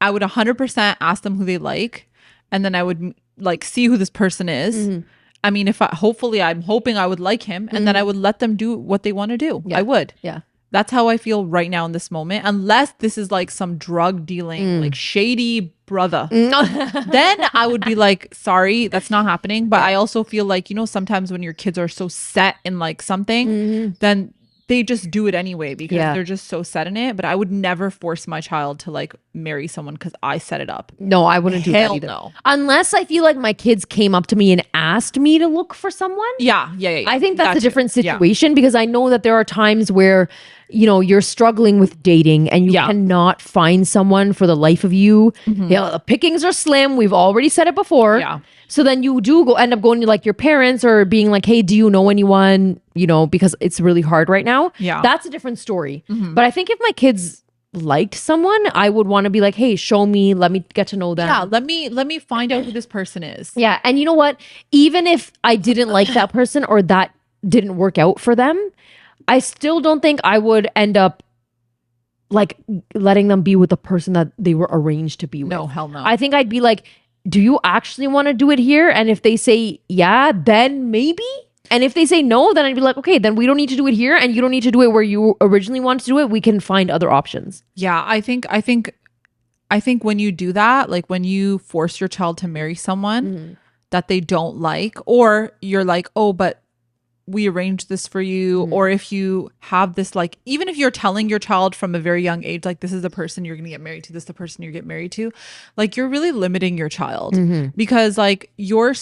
I would 100% ask them who they like, and then I would like see who this person is. Mm-hmm. I mean, if I'm hoping I would like him, and then I would let them do what they want to do. Yeah. I would. Yeah. That's how I feel right now in this moment. Unless this is like some drug dealing, like shady brother. Then I would be like, sorry, that's not happening. But I also feel like, you know, sometimes when your kids are so set in like something, then they just do it anyway because they're just so set in it. But I would never force my child to like marry someone because I set it up. No, I wouldn't do that Hell either. no. Unless I feel like my kids came up to me and asked me to look for someone. Yeah. I think that's a Gotcha. different Yeah. situation because I know that there are times where, you know, you're struggling with dating and you cannot find someone for the life of you. Yeah, the pickings are slim. We've already said it before. Yeah. So then you do end up going to like your parents or being like, hey, do you know anyone? You know, because it's really hard right now. Yeah. That's a different story. But I think if my kids liked someone, I would want to be like, hey, show me, let me get to know them. Yeah. Let me find out who this person is. Yeah. And you know what? Even if I didn't like that person or that didn't work out for them, I still don't think I would end up like letting them be with the person that they were arranged to be with. No, hell no. I think I'd be like, do you actually want to do it here? And if they say yeah, then maybe. And if they say no, then I'd be like, okay, then we don't need to do it here and you don't need to do it where you originally wanted to do it. We can find other options. Yeah, I think when you do that, like when you force your child to marry someone that they don't like, or you're like, oh, but we arranged this for you, or if you have this, like, even if you're telling your child from a very young age, like, this is the person you're gonna get married to, this is the person you're get married to, like, you're really limiting your child because like your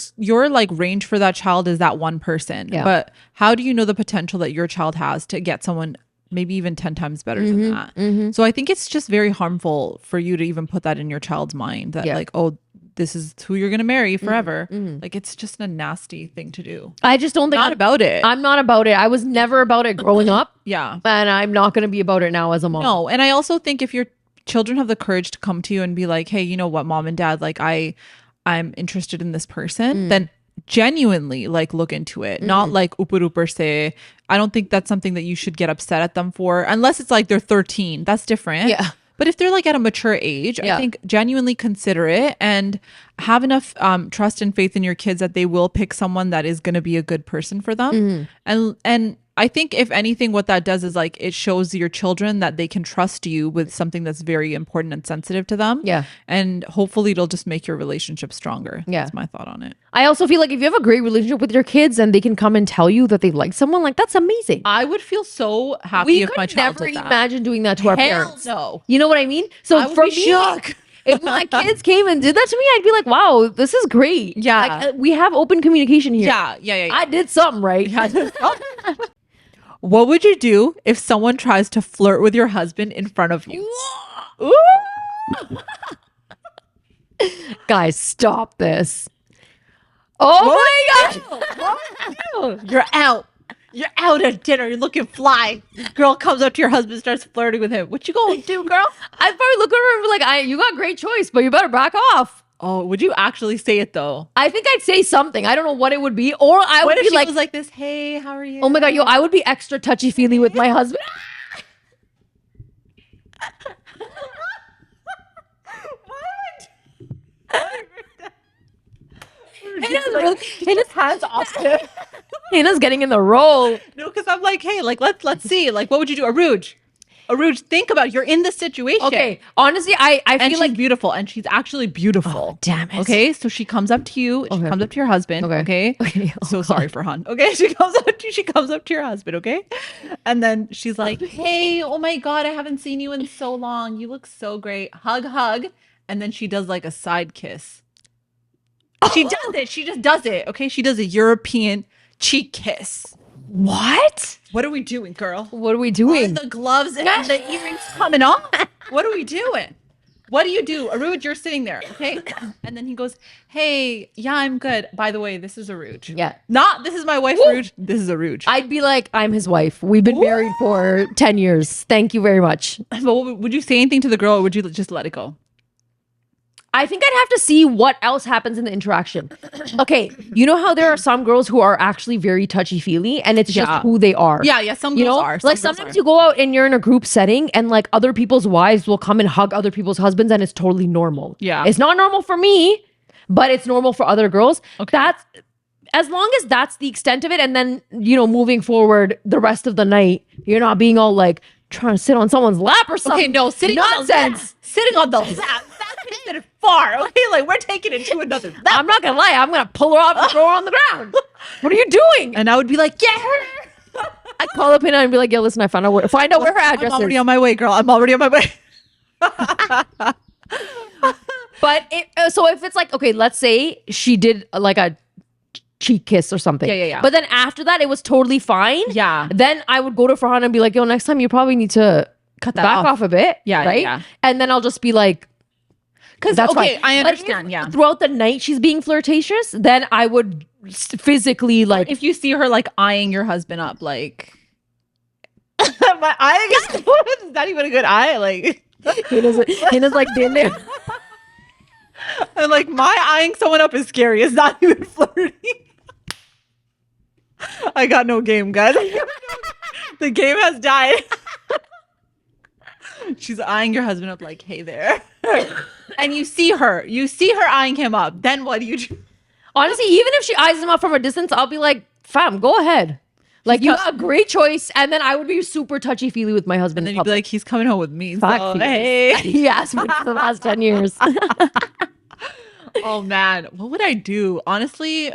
like range for that child is that one person. Yeah. But how do you know the potential that your child has to get someone maybe even 10 times better than that? So I think it's just very harmful for you to even put that in your child's mind that like, oh, this is who you're going to marry forever. Like, it's just a nasty thing to do. I just don't think Not about it. I'm not about it. I was never about it growing up. Yeah. And I'm not going to be about it now as a mom. No. And I also think if your children have the courage to come to you and be like, hey, you know what, mom and dad, like I'm interested in this person, then genuinely like look into it. Not like upper say. I don't think that's something that you should get upset at them for, unless it's like they're 13. That's different. Yeah. But if they're like at a mature age, I think genuinely consider it and have enough trust and faith in your kids that they will pick someone that is going to be a good person for them. And I think if anything, what that does is like it shows your children that they can trust you with something that's very important and sensitive to them. Yeah. And hopefully it'll just make your relationship stronger. Yeah. That's my thought on it. I also feel like if you have a great relationship with your kids and they can come and tell you that they like someone, like that's amazing. I would feel so happy We if my could child never did that. imagine doing that to our Hell parents. no. You know what I mean? So I would for be me, shook. if my kids came and did that to me, I'd be like, wow, this is great. Yeah. Like, we have open communication here. Yeah. I did something right. What would you do if someone tries to flirt with your husband in front of you? Ooh. Guys, stop this. Oh my God. You're out. You're out at dinner. You're looking fly. This girl comes up to your husband, starts flirting with him. What you gonna do, girl? I'd probably look at her and be like, you got a great choice, but you better back off. Oh, would you actually say it though? I think I'd say something. I don't know what it would be. Or I What would if be she like, was like this? Hey, how are you? oh my God, I would be extra touchy-feely with my husband. Hannah's hands off. Hannah's getting in the role. No, because I'm like, hey, like let's see. Like, what would you do? Aruj, think about it. You're in this situation. Okay, honestly, I And feel she's like beautiful, and she's actually beautiful. Oh, damn it. Okay, so she comes up to you. She comes up to your husband. Okay. Okay. Oh, So sorry for Han. Okay, she comes up to your husband. Okay, and then she's like, "Hey, oh my God, I haven't seen you in so long. You look so great. Hug." And then she does like a side kiss. She does it. She just does it. Okay, she does a European cheek kiss. what? What are we doing, girl? What are we Are doing? the gloves and the earrings coming off? What are we doing? What do you do? Aruj, you're sitting there, okay? And then he goes, hey, yeah, I'm good. By the way, this is Aruj. Yeah. Not, this is my wife, Aruj. This is Aruj. I'd be like, I'm his wife. We've been married for 10 years. Thank you very much. But would you say anything to the girl, or would you just let it go? I think I'd have to see what else happens in the interaction. Okay, you know how there are some girls who are actually very touchy-feely and it's just who they are. Yeah, some You girls know, are. like sometimes you go out and you're in a group setting and like other people's wives will come and hug other people's husbands and it's totally normal. Yeah. It's not normal for me, but it's normal for other girls. Okay. That's as long as that's the extent of it, and then, you know, moving forward the rest of the night, you're not being all like trying to sit on someone's lap or something. Okay, no, sitting on the lap. Sitting on the lap. That's considered far. Okay, like we're taking it to another level. I'm not gonna lie, I'm gonna pull her off and throw her on the ground. What are you doing? And I would be like, get her. I'd call up Hina and be like, yo, listen, find out where her address I'm already is. on my way, girl. I'm already on my way. But so if it's like, okay, let's say she did like a cheek kiss or something. Yeah. But then after that, it was totally fine. Yeah. Then I would go to Farhan and be like, yo, next time you probably need to Cut that back off a bit. Yeah, right? yeah. And then I'll just be like, because that's okay, fine. I But if understand. Yeah. throughout the night she's being flirtatious, then I would physically like. If you see her like eyeing your husband up, like my eye is not even a good eye. Like Hina's like being there. and like my eyeing someone up is scary. It's not even flirting. I got no game, guys. The game has died. She's eyeing your husband up like, hey there. And you see her eyeing him up. Then what do you do? Honestly, even if she eyes him up from a distance, I'll be like, fam, go ahead. Like, you got a great choice. And then I would be super touchy-feely with my husband. And then you'd be like, he's coming home with me. Fuck So, you. hey. He asked me for the last 10 years. Oh man, what would I do? Honestly, you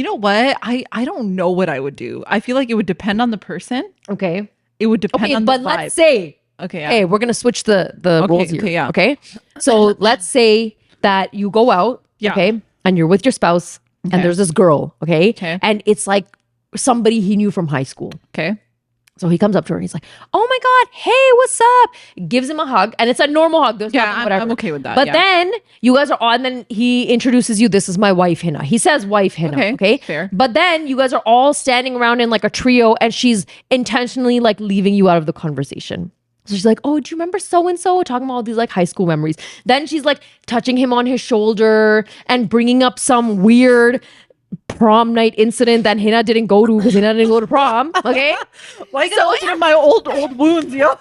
know what? I don't know what I would do. I feel like it would depend on the person. Okay. It would depend on the but vibe. let's say, Okay, yeah. hey, we're going to switch the roles here. okay, yeah. Okay. So let's say that you go out, Yeah. okay, and you're with your spouse, Okay. and there's this girl, okay? Okay. And it's like somebody he knew from high school. Okay. So he comes up to her and he's like, oh my God, hey, what's up? Gives him a hug. And it's a normal hug. There's nothing, whatever. I'm okay with that. But yeah. then you guys are on, then he introduces you. This is my wife, Hina. He says wife, Hina. Okay. Fair. But then you guys are all standing around in like a trio and she's intentionally like leaving you out of the conversation. So she's like, oh, do you remember so-and-so? Talking about all these like high school memories. Then she's like touching him on his shoulder and bringing up some weird prom night incident that Hina didn't go to because Hina didn't go to prom. Okay. Why you gotta open up my old wounds, yo?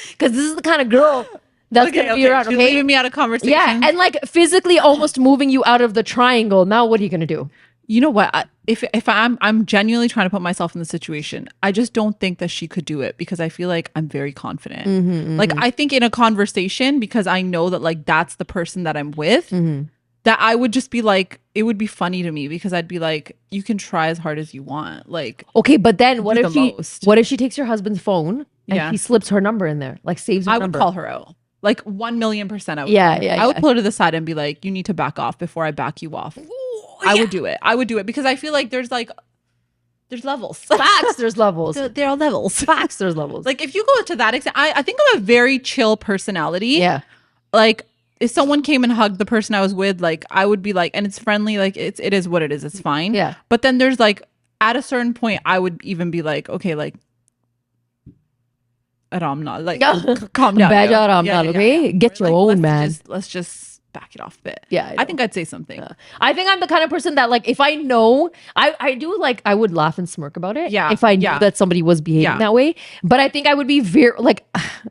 Because this is the kind of girl that's gonna be around. She's Okay. leaving me out of conversation. Yeah, and like physically almost moving you out of the triangle. Now, what are you gonna do? You know what? If I'm genuinely trying to put myself in the situation, I just don't think that she could do it because I feel like I'm very confident. Like I think in a conversation, because I know that like that's the person that I'm with, that I would just be like, it would be funny to me because I'd be like, you can try as hard as you want. Like, Okay, but then what Do if the she? most. What if she takes your husband's phone and Yeah. he slips her number in there, like saves her I would number? call her out. Like 1,000,000%. I would. Yeah, call her. yeah, I would yeah. pull her to the side and be like, you need to back off before I back you off. I would do it. I would do it because I feel like there's levels. Facts. There's levels. There are levels. Facts. There's levels. Like if you go to that extent, I think I'm a very chill personality. yeah. Like if someone came and hugged the person I was with, like I would be like, and it's friendly, like it is what it is. It's fine. Yeah. But then there's like at a certain point, I would even be like, okay, like I'm not like calm down. Bad yo. job, I'm not, okay? Get your own, let's man. let's just back it off a bit. Yeah, I think I'd say something. I think I'm the kind of person that like if I know I do like I would laugh and smirk about it. Yeah, If I knew yeah. that somebody was behaving Yeah. that way. But I think I would be very like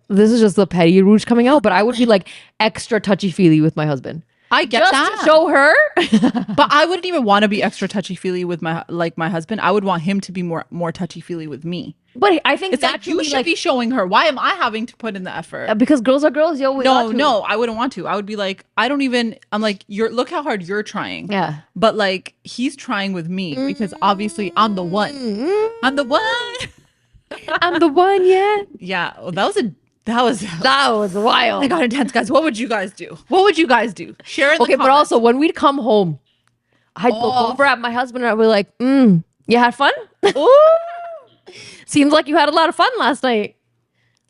this is just the petty rouge coming out, but I would be like extra touchy-feely with my husband. I get Just that. to show her. But I wouldn't even want to be extra touchy feely with my husband. I would want him to be more touchy feely with me. But I think It's like you should be showing her. Why am I having to put in the effort? because girls are girls, yo. We got to. No, I wouldn't want to. I would be like, I'm like, look how hard you're trying. Yeah. But like he's trying with me because obviously I'm the one. I'm the one. I'm the one, yeah. Yeah. Well, that was That was wild. I got intense, guys. What would you guys do? Share in the Okay, but comments. also when we'd come home, I'd look over at my husband and I'd be like, you had fun? Seems like you had a lot of fun last night.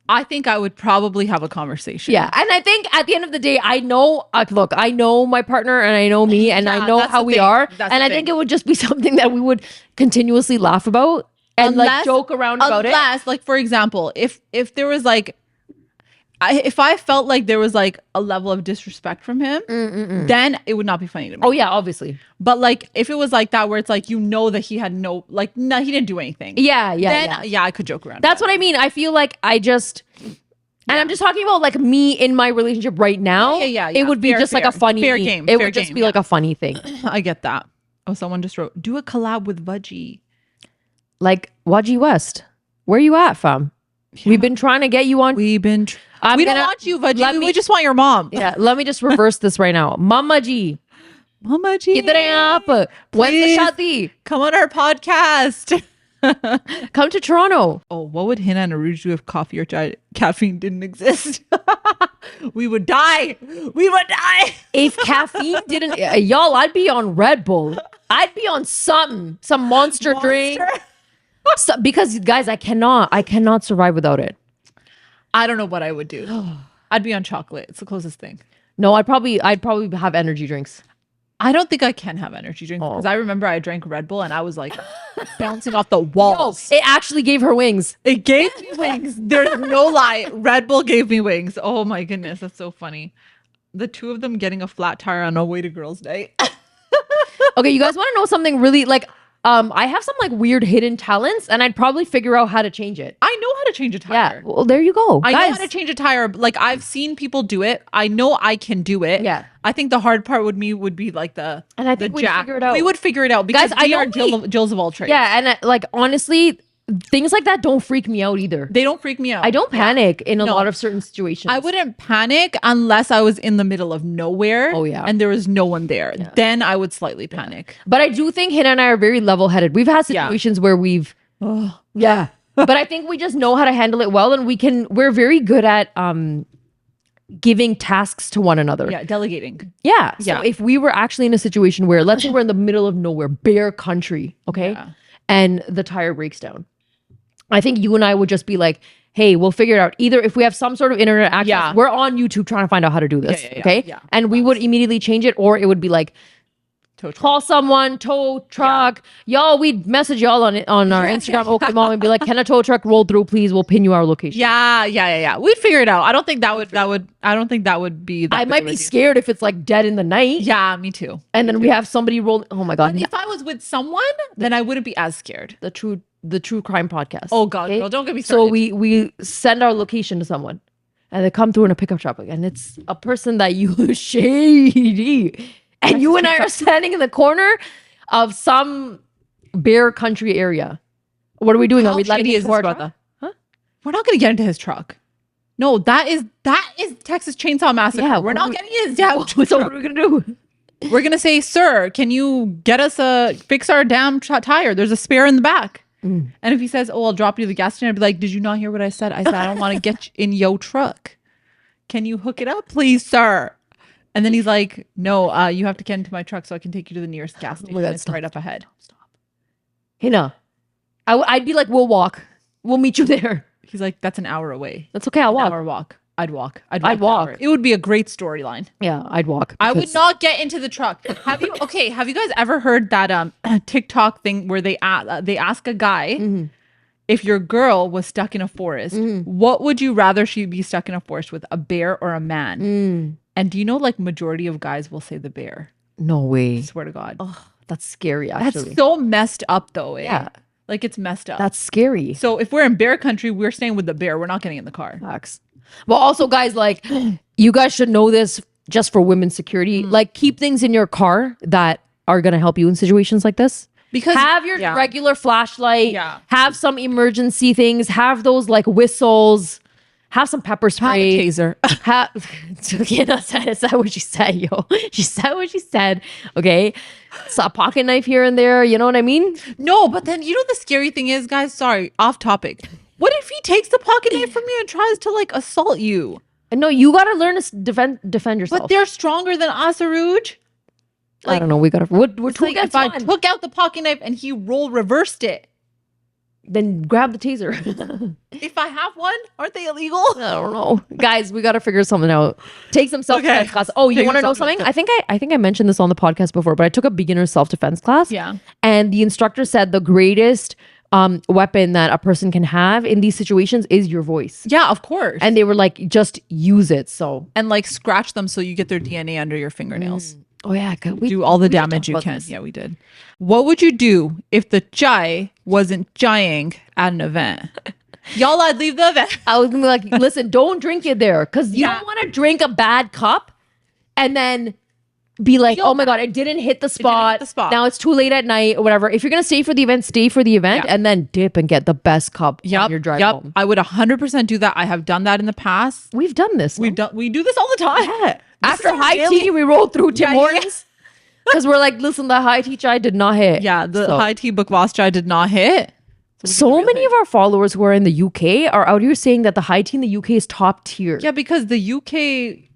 I think I would probably have a conversation. Yeah. And I think at the end of the day, I know, look, I know my partner and I know me and I Yeah, know that's how the we thing. are. That's And the I think thing. it would just be something that we would continuously laugh about and like joke around about it. Unless, like, for example, if there was like, if I felt like there was like a level of disrespect from him, then it would not be funny to me. Oh yeah, obviously. But like if it was like that where it's like, you know, that he had no, like, no, he didn't do anything. Yeah, Then I could joke around. That's what I mean. I feel like and I'm just talking about like me in my relationship right now. Yeah. It would be just like a funny fair game. It would just be like a funny thing. I get that. Oh, someone just wrote, do a collab with Vudgie. Like Waji West, where you at, fam? We've been trying to get you on. We don't want you, Vudgie. We just want your mom. Yeah, let me just reverse this right now. Mama G. Mama G. Idhar aap. When's the shadi? Come on our podcast. Come to Toronto. Oh, what would Hina and Uruje do if coffee or caffeine didn't exist? We would die. If caffeine didn't, y'all, I'd be on Red Bull. I'd be on something, some monster drink. Because guys, I cannot survive without it. I don't know what I would do. I'd be on chocolate. It's the closest thing. No, I'd probably have energy drinks. I don't think I can have energy drinks because I remember I drank Red Bull and I was like bouncing off the walls. It actually gave her wings. It gave me wings. There's no lie. Red Bull gave me wings. Oh my goodness, that's so funny. The two of them getting a flat tire on a way to girls' night. Okay, you guys want to know something really like? I have some like weird hidden talents, and I'd probably figure out how to change it. I know how to change a tire. Yeah, well, there you go. I know how to change a tire. Like I've seen people do it. I know I can do it. Yeah. I think the hard part would be like the and I think the we'd jack. figure it out. We would figure it out because Guys, we are Jills of all trades. Yeah, and like honestly, things like that don't freak me out either. They don't freak me out. I don't panic in a lot of certain situations. I wouldn't panic unless I was in the middle of nowhere. Oh, yeah. And there was no one there. Yeah. Then I would slightly panic. But I do think Hina and I are very level-headed. We've had situations where we've but I think we just know how to handle it well, and we're very good at giving tasks to one another. Yeah, delegating. Yeah. So if we were actually in a situation where, let's say we're in the middle of nowhere, bare country, okay? Yeah. And the tire breaks down. I think you and I would just be like, hey, we'll figure it out. Either if we have some sort of internet access, we're on YouTube trying to find out how to do this. Okay. Yeah. And we would immediately change it, or it would be like, call someone, tow truck. Y'all, we'd message y'all on our Instagram, okay, mom, and be like, can a tow truck roll through, please? We'll pin you our location. Yeah. We'd figure it out. I don't think that would be that I might be scared if it's like dead in the night. Yeah, me too. And then we have somebody roll. Oh my God. But if I was with someone, then I wouldn't be as scared. The true crime podcast. Oh God, girl, don't get me started. So we send our location to someone, and they come through in a pickup truck, and it's a person that you shady, and you and I are standing in the corner of some bare country area. What are we doing? Are we letting his truck? Huh? We're not gonna get into his truck. No, that is Texas Chainsaw Massacre. Yeah, we're not getting his damn truck. So what are we gonna do? We're gonna say, sir, can you get us fix our damn tire? There's a spare in the back. And if he says, oh, I'll drop you to the gas station, I'd be like, did you not hear what I said? I said, I don't want to get in your truck. Can you hook it up, please, sir? And then he's like, no, you have to get into my truck so I can take you to the nearest gas station. Oh God, it's right up ahead. Stop. Hina, I'd be like, we'll walk. We'll meet you there. He's like, that's an hour away. That's okay. I'll walk. An hour walk. I'd walk. It would be a great storyline. Yeah, I'd walk. I would not get into the truck. Have you guys ever heard that TikTok thing where they ask a guy if your girl was stuck in a forest, what would you rather she be stuck in a forest with, a bear or a man? And do you know, like, majority of guys will say the bear? No way. I swear to God. Oh, that's scary, actually. That's so messed up, though. Yeah. Like, it's messed up. That's scary. So if we're in bear country, we're staying with the bear. We're not getting in the car. Facts. Well, also, guys, like, you guys should know this just for women's security. Like, keep things in your car that are going to help you in situations like this. Because have your regular flashlight. Yeah. Have some emergency things. Have those, like, whistles. Have some pepper spray. Have a taser. You know, is that what she said, yo? She said what she said. Okay. So a pocket knife here and there. You know what I mean? No, but then, you know, the scary thing is, guys, sorry, off topic. What if he takes the pocket knife from you and tries to, like, assault you? No, you got to learn to defend yourself. But they're stronger than us, Uruje. Like, I don't know. We got to. We're like if I took out the pocket knife and he reversed it, then grab the taser. If I have one, aren't they illegal? I don't know, guys. We got to figure something out. Take some self-defense class. Oh, you want to know something? I think I mentioned this on the podcast before, but I took a beginner self-defense class. Yeah, and the instructor said the greatest weapon that a person can have in these situations is your voice. Yeah, of course. And they were like, just use it. So, and like scratch them so you get their DNA under your fingernails. oh yeah, Do all the damage you can. Yeah, we did. What would you do if the chai wasn't chaiing at an event? Y'all, I'd leave the event. I was gonna be like, listen, don't drink it there, because you Yeah. don't want to drink a bad cup and then be like, oh my god, it didn't hit the spot. Now it's too late at night or whatever. If you're gonna stay for the event, stay for the event, and then dip and get the best cup on your drive home. I would 100% do that. I have done that in the past. We've done this. We do this all the time. Yeah. After high tea, we rolled through Tim Hortons because we're like, listen, the high tea chai did not hit. Yeah, the high tea bukwas chai did not hit. So many of our followers who are in the UK are out here saying that the high tea in the UK is top tier. Yeah, because the UK,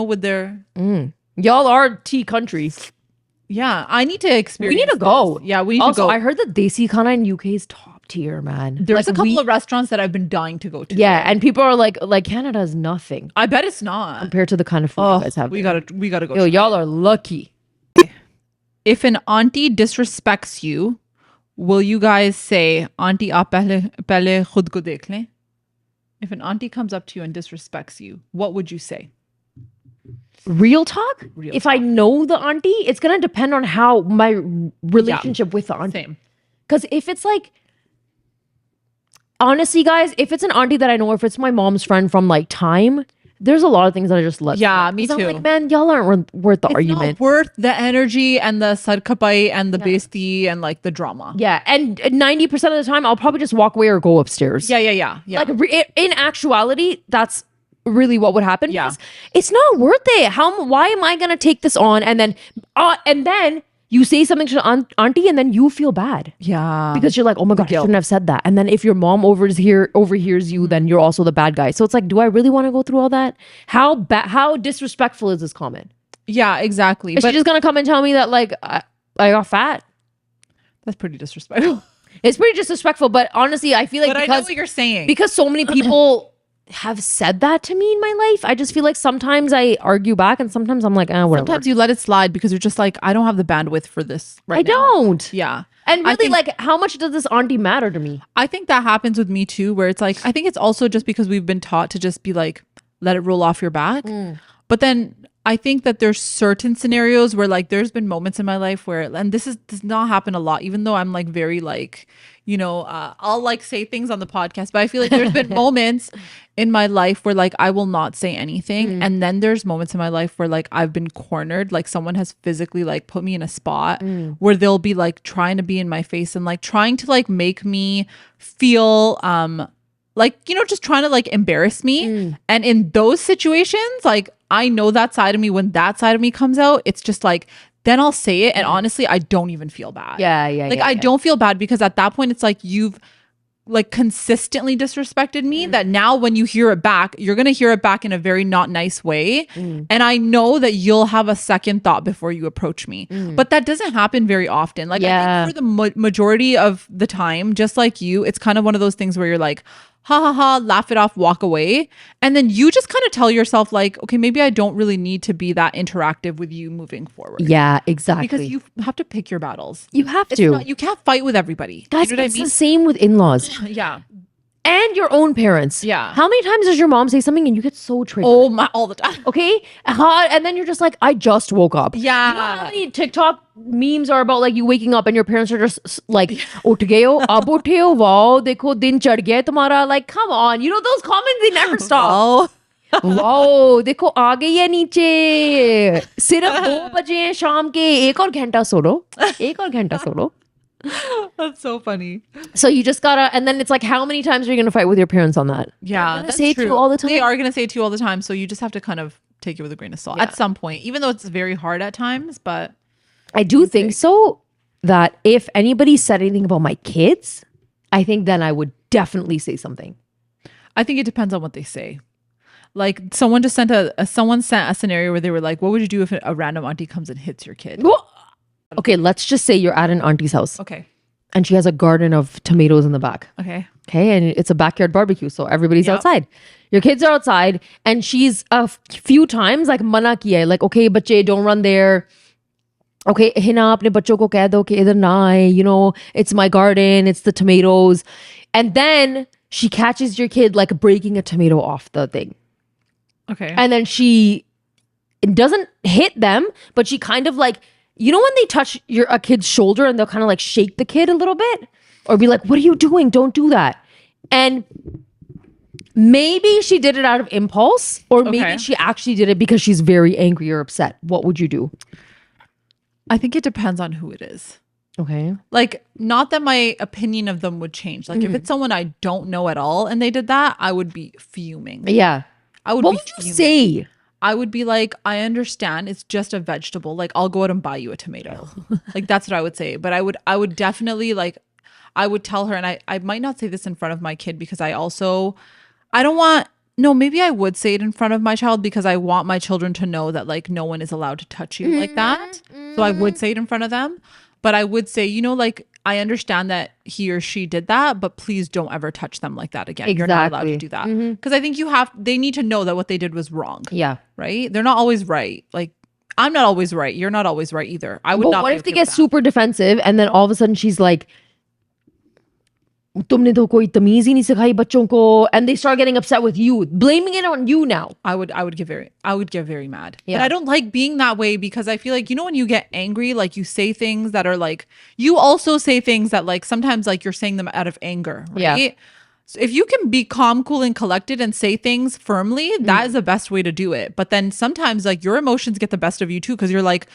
with their y'all are tea country. Yeah, I need to experience. We need to go. Yeah, we need also, to go. I heard that Desi Community in UK is top tier, man. There's a couple of restaurants that I've been dying to go to. Yeah, and people are like Canada is nothing I bet it's not compared to the kind of food you guys have. We there. gotta go. Yo, y'all are lucky. If an auntie disrespects you, will you guys say, "Auntie, aap pehle khud ko dekh le"? If an auntie comes up to you and disrespects you, what would you say? Real talk? If I know the auntie, it's gonna depend on how my relationship with the auntie. Same. Because if it's like, honestly, guys, if it's an auntie that I know, if it's my mom's friend from like time, there's a lot of things that I just let. Yeah, me too. I'm like, man, y'all aren't worth the argument. Not worth the energy and the sarkapai and the besti and like the drama. Yeah, and 90% of the time, I'll probably just walk away or go upstairs. Yeah. Like in actuality, that's really what would happen. Yeah. Because it's not worth it. Why am I gonna take this on and then you say something to auntie and then you feel bad. Yeah. Because you're like, oh my God, I shouldn't have said that. And then if your mom overhears you, then you're also the bad guy. So it's like, do I really want to go through all that? How disrespectful is this comment? Yeah, exactly. Is she just gonna come and tell me that like I got fat? That's pretty disrespectful. It's pretty disrespectful, but honestly, I feel like but I know what you're saying. Because so many people have said that to me in my life, I just feel like sometimes I argue back and sometimes I'm like, whatever. Sometimes you let it slide because you're just like, I don't have the bandwidth for this right now. I don't. Yeah. And really, like, how much does this auntie matter to me? I think that happens with me too, where it's like, I think it's also just because we've been taught to just be like, let it roll off your back. But then I think that there's certain scenarios where like there's been moments in my life where, and does not happen a lot, even though I'm like very like, I'll like say things on the podcast, but I feel like there's been moments in my life where like I will not say anything. And then there's moments in my life where like I've been cornered, like someone has physically like put me in a spot where they'll be like trying to be in my face and like trying to like make me feel like, just trying to like embarrass me. And in those situations, like I know that side of me, when that side of me comes out, it's just like, then I'll say it. And honestly, I don't even feel bad. Yeah. Like I don't feel bad because at that point, it's like you've like consistently disrespected me that now when you hear it back, you're going to hear it back in a very not nice way. And I know that you'll have a second thought before you approach me. But that doesn't happen very often. Like I think for the majority of the time, just like you, it's kind of one of those things where you're like, ha ha ha, laugh it off, walk away. And then you just kind of tell yourself like, okay, maybe I don't really need to be that interactive with you moving forward. Yeah, exactly. Because you have to pick your battles. You have to. You can't fight with everybody. Guys, you know it's the same with in-laws. Yeah. And your own parents. Yeah. How many times does your mom say something and you get so triggered? Oh my, all the time. Okay? And then you're just like, I just woke up. Yeah. You know how many TikTok memes are about like you waking up and your parents are just like, "Uth gaye ho, ab uthe ho, wow, dekho din chad gaya tumhara." Like, come on. Those comments, they never stop. Wow, देखो आ गई है नीचे सिर्फ 2 बजे हैं शाम के एक और घंटा solo That's so funny. So you just gotta, and then it's like, how many times are you gonna fight with your parents on that? Yeah, that's say true. It to you all the time. They are gonna say it to you all the time. So you just have to kind of take it with a grain of salt at some point, even though it's very hard at times. But I do think so that if anybody said anything about my kids, I think then I would definitely say something. I think it depends on what they say. Like someone just sent a scenario where they were like, what would you do if a random auntie comes and hits your kid? Well, okay, let's just say you're at an auntie's house. Okay. And she has a garden of tomatoes in the back. Okay. Okay. And it's a backyard barbecue. So everybody's outside. Your kids are outside. And she's a few times like mana kiya hai, like, okay, bache, don't run there. Okay, Hina apne bachcho ko keh do ki idhar na aaye, you know, it's my garden, it's the tomatoes. And then she catches your kid like breaking a tomato off the thing. Okay. And then she doesn't hit them, but she kind of like, you know, when they touch a kid's shoulder and they'll kind of like shake the kid a little bit or be like, what are you doing? Don't do that. And maybe she did it out of impulse or maybe she actually did it because she's very angry or upset. What would you do? I think it depends on who it is. Okay. Like, not that my opinion of them would change. Like, if it's someone I don't know at all and they did that, I would be fuming. Yeah. I would What be would you fuming. say? I would be like, I understand it's just a vegetable. Like, I'll go out and buy you a tomato. Like, that's what I would say. But I would definitely like, I would tell her, and I might not say this in front of my kid because I don't want, no, maybe I would say it in front of my child because I want my children to know that like no one is allowed to touch you like that. So I would say it in front of them. But I would say, you know, like, I understand that he or she did that, but please don't ever touch them like that again. You're not allowed to do that. Because I think they need to know that what they did was wrong. Yeah. Right? They're not always right. Like, I'm not always right. You're not always right either. I would But not. what be if they okay get with that. super defensive and then all of a sudden she's like, तुमने तो कोई तमीज ही नहीं सिखाई बच्चों को, and they start getting upset with you, blaming it on you now. I would get very mad. Yeah. But I don't like being that way because I feel like, you know, when you get angry, like you say things that are like, you also say things that like sometimes like you're saying them out of anger, right? Yeah. So if you can be calm, cool, and collected and say things firmly, that is the best way to do it. But then sometimes like your emotions get the best of you too because you're like,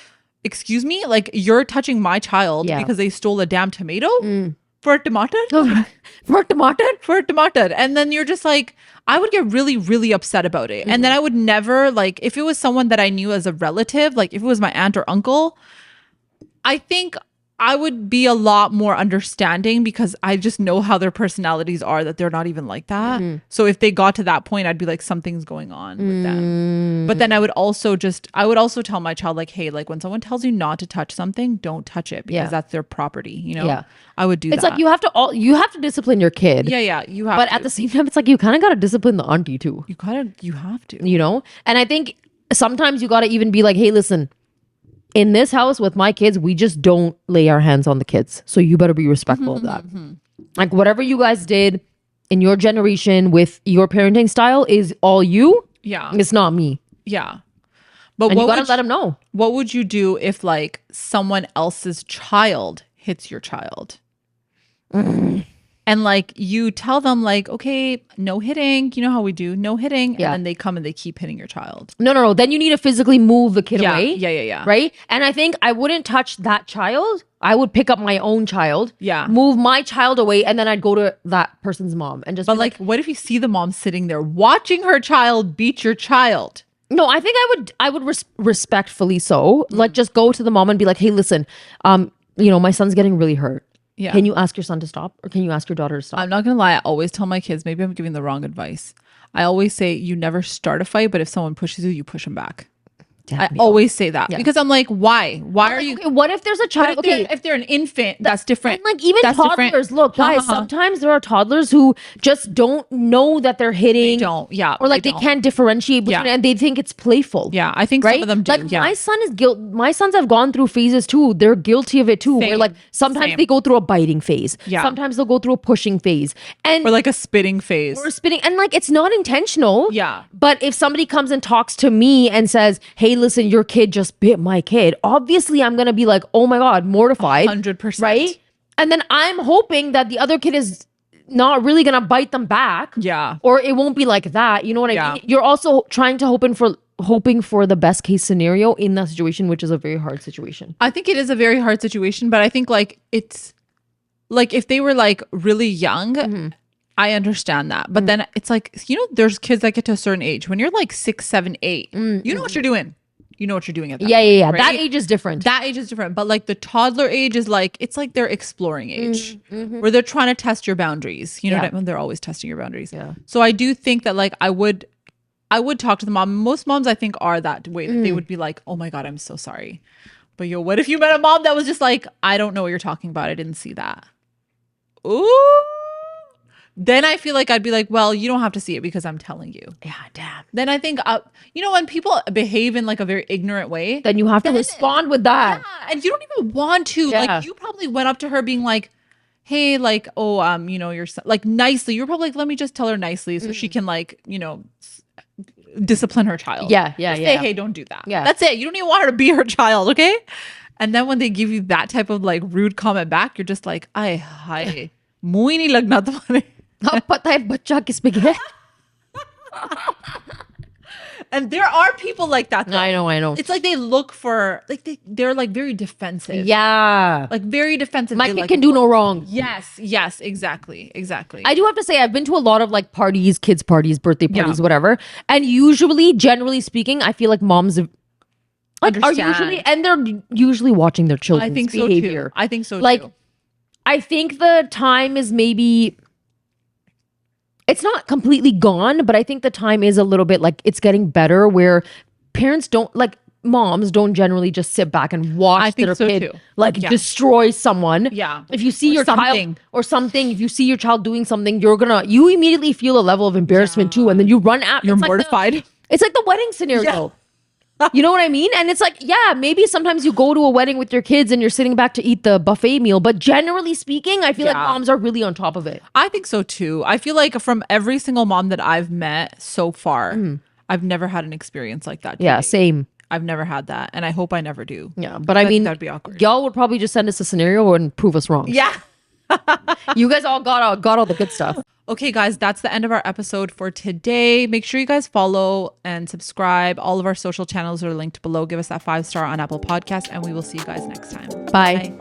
excuse me, like you're touching my child because they stole a damn tomato. For a tomato? For tomato? For a tomato. And then you're just like, I would get really, really upset about it. And then I would never, like, if it was someone that I knew as a relative, like if it was my aunt or uncle, I think I would be a lot more understanding because I just know how their personalities are, that they're not even like that. So if they got to that point, I'd be like, something's going on with them. But then I would also tell my child, like, hey, like when someone tells you not to touch something, don't touch it because that's their property, you know? Yeah. I would do that. It's like you have to discipline your kid. Yeah, you have But to. at the same time, it's like you kind of got to discipline the auntie too. You have to. You know? And I think sometimes you got to even be like, hey, listen, in this house with my kids, we just don't lay our hands on the kids. So you better be respectful of that. Like whatever you guys did in your generation with your parenting style is all you. Yeah. It's not me. Yeah. But And you got to let them know. What would you do if like someone else's child hits your child? And like you tell them like, okay, no hitting. You know how we do, no hitting. Yeah. And then they come and they keep hitting your child. No. Then you need to physically move the kid away. Yeah. Right? And I think I wouldn't touch that child. I would pick up my own child. Yeah. Move my child away. And then I'd go to that person's mom and just But be like, what if you see the mom sitting there watching her child beat your child? No, I think I would respectfully so. Like just go to the mom and be like, hey, listen, you know, my son's getting really hurt. Yeah. Can you ask your son to stop or can you ask your daughter to stop? I'm not going to lie. I always tell my kids, maybe I'm giving the wrong advice. I always say you never start a fight, but if someone pushes you, you push them back. I always say that because I'm like, why? Why are you? Okay, what if there's a child? Okay, if they're an infant, that's different. And like even That's toddlers, different. look, guys, sometimes there are toddlers who just don't know that they're hitting. They don't, yeah. Or like they can't differentiate between it and they think it's playful. Yeah, I think right? some of them do. Like yeah. my sons have gone through phases too. They're guilty of it too. Where like sometimes they go through a biting phase. Yeah. Sometimes they'll go through a pushing phase. And Or like a spitting phase. or spitting. And like it's not intentional. Yeah. But if somebody comes and talks to me and says, hey, listen, your kid just bit my kid, obviously I'm gonna be like, oh my God, mortified. 100%. Right? And then I'm hoping that the other kid is not really gonna bite them back. Yeah. Or it won't be like that. You know what I mean? You're also trying to hoping for the best case scenario in that situation, which is a very hard situation. I think it is a very hard situation, but I think like it's like if they were like really young, I understand that. But then it's like, you know, there's kids that get to a certain age. When you're like 6, 7, 8, you know what you're doing. You know what you're doing at that Yeah. point, That right? age is different. That age is different. But like the toddler age is like, it's like their exploring age where they're trying to test your boundaries. You know what I mean? They're always testing your boundaries. Yeah. So I do think that like I would talk to the mom. Most moms I think are that way. That they would be like, oh my God, I'm so sorry. But yo, what if you met a mom that was just like, I don't know what you're talking about. I didn't see that. Ooh. then I feel like I'd be like, well, you don't have to see it because I'm telling you. Yeah, damn. Then I think, when people behave in like a very ignorant way, Then you have to respond with that. yeah, and you don't even want to. Yeah. Like, you probably went up to her being like, hey, like, oh, your son, like nicely. You're probably like, let me just tell her nicely so she can like, discipline her child. Yeah. Just say, hey, don't do that. Yeah. That's it. You don't even want her to be her child, okay? And then when they give you that type of like rude comment back, you're just like, ay, hi, मुंह ही नहीं लगना तुम्हारे. अब पता है बच्चा किस पे गया? And there are people like that. Though. I know. It's like they look for like they're like very defensive. Yeah. Like very defensive. My They, kid like, can do no wrong. Yes, exactly. I do have to say, I've been to a lot of like parties, kids' parties, birthday parties, Yeah. whatever. And usually, generally speaking, I feel like moms are Understand. usually, and they're usually watching their children's I think so behavior. too. I think so Like, too. I think the time is maybe, it's not completely gone, but I think the time is a little bit like it's getting better where parents don't, like moms don't generally just sit back and watch I think their so kid too. like Yeah. destroy someone. Yeah. If you see Or your something. child or something, if you see your child doing something, you immediately feel a level of embarrassment too. And then you run out. You're It's like mortified. it's like the wedding scenario. You know what I mean? And it's like, yeah, maybe sometimes you go to a wedding with your kids and you're sitting back to eat the buffet meal. But generally speaking, I feel like Yeah. moms are really on top of it. I think so too. I feel like from every single mom that I've met so far, I've never had an experience like that. Yeah, today. same. I've never had that. And I hope I never do. Yeah. But I think mean, that'd be awkward. y'all would probably just send us a scenario and prove us wrong. Yeah. You guys all got all the good stuff. Okay, guys, that's the end of our episode for today. Make sure you guys follow and subscribe. All of our social channels are linked below. Give us that 5-star on Apple Podcasts, and we will see you guys next time. Bye.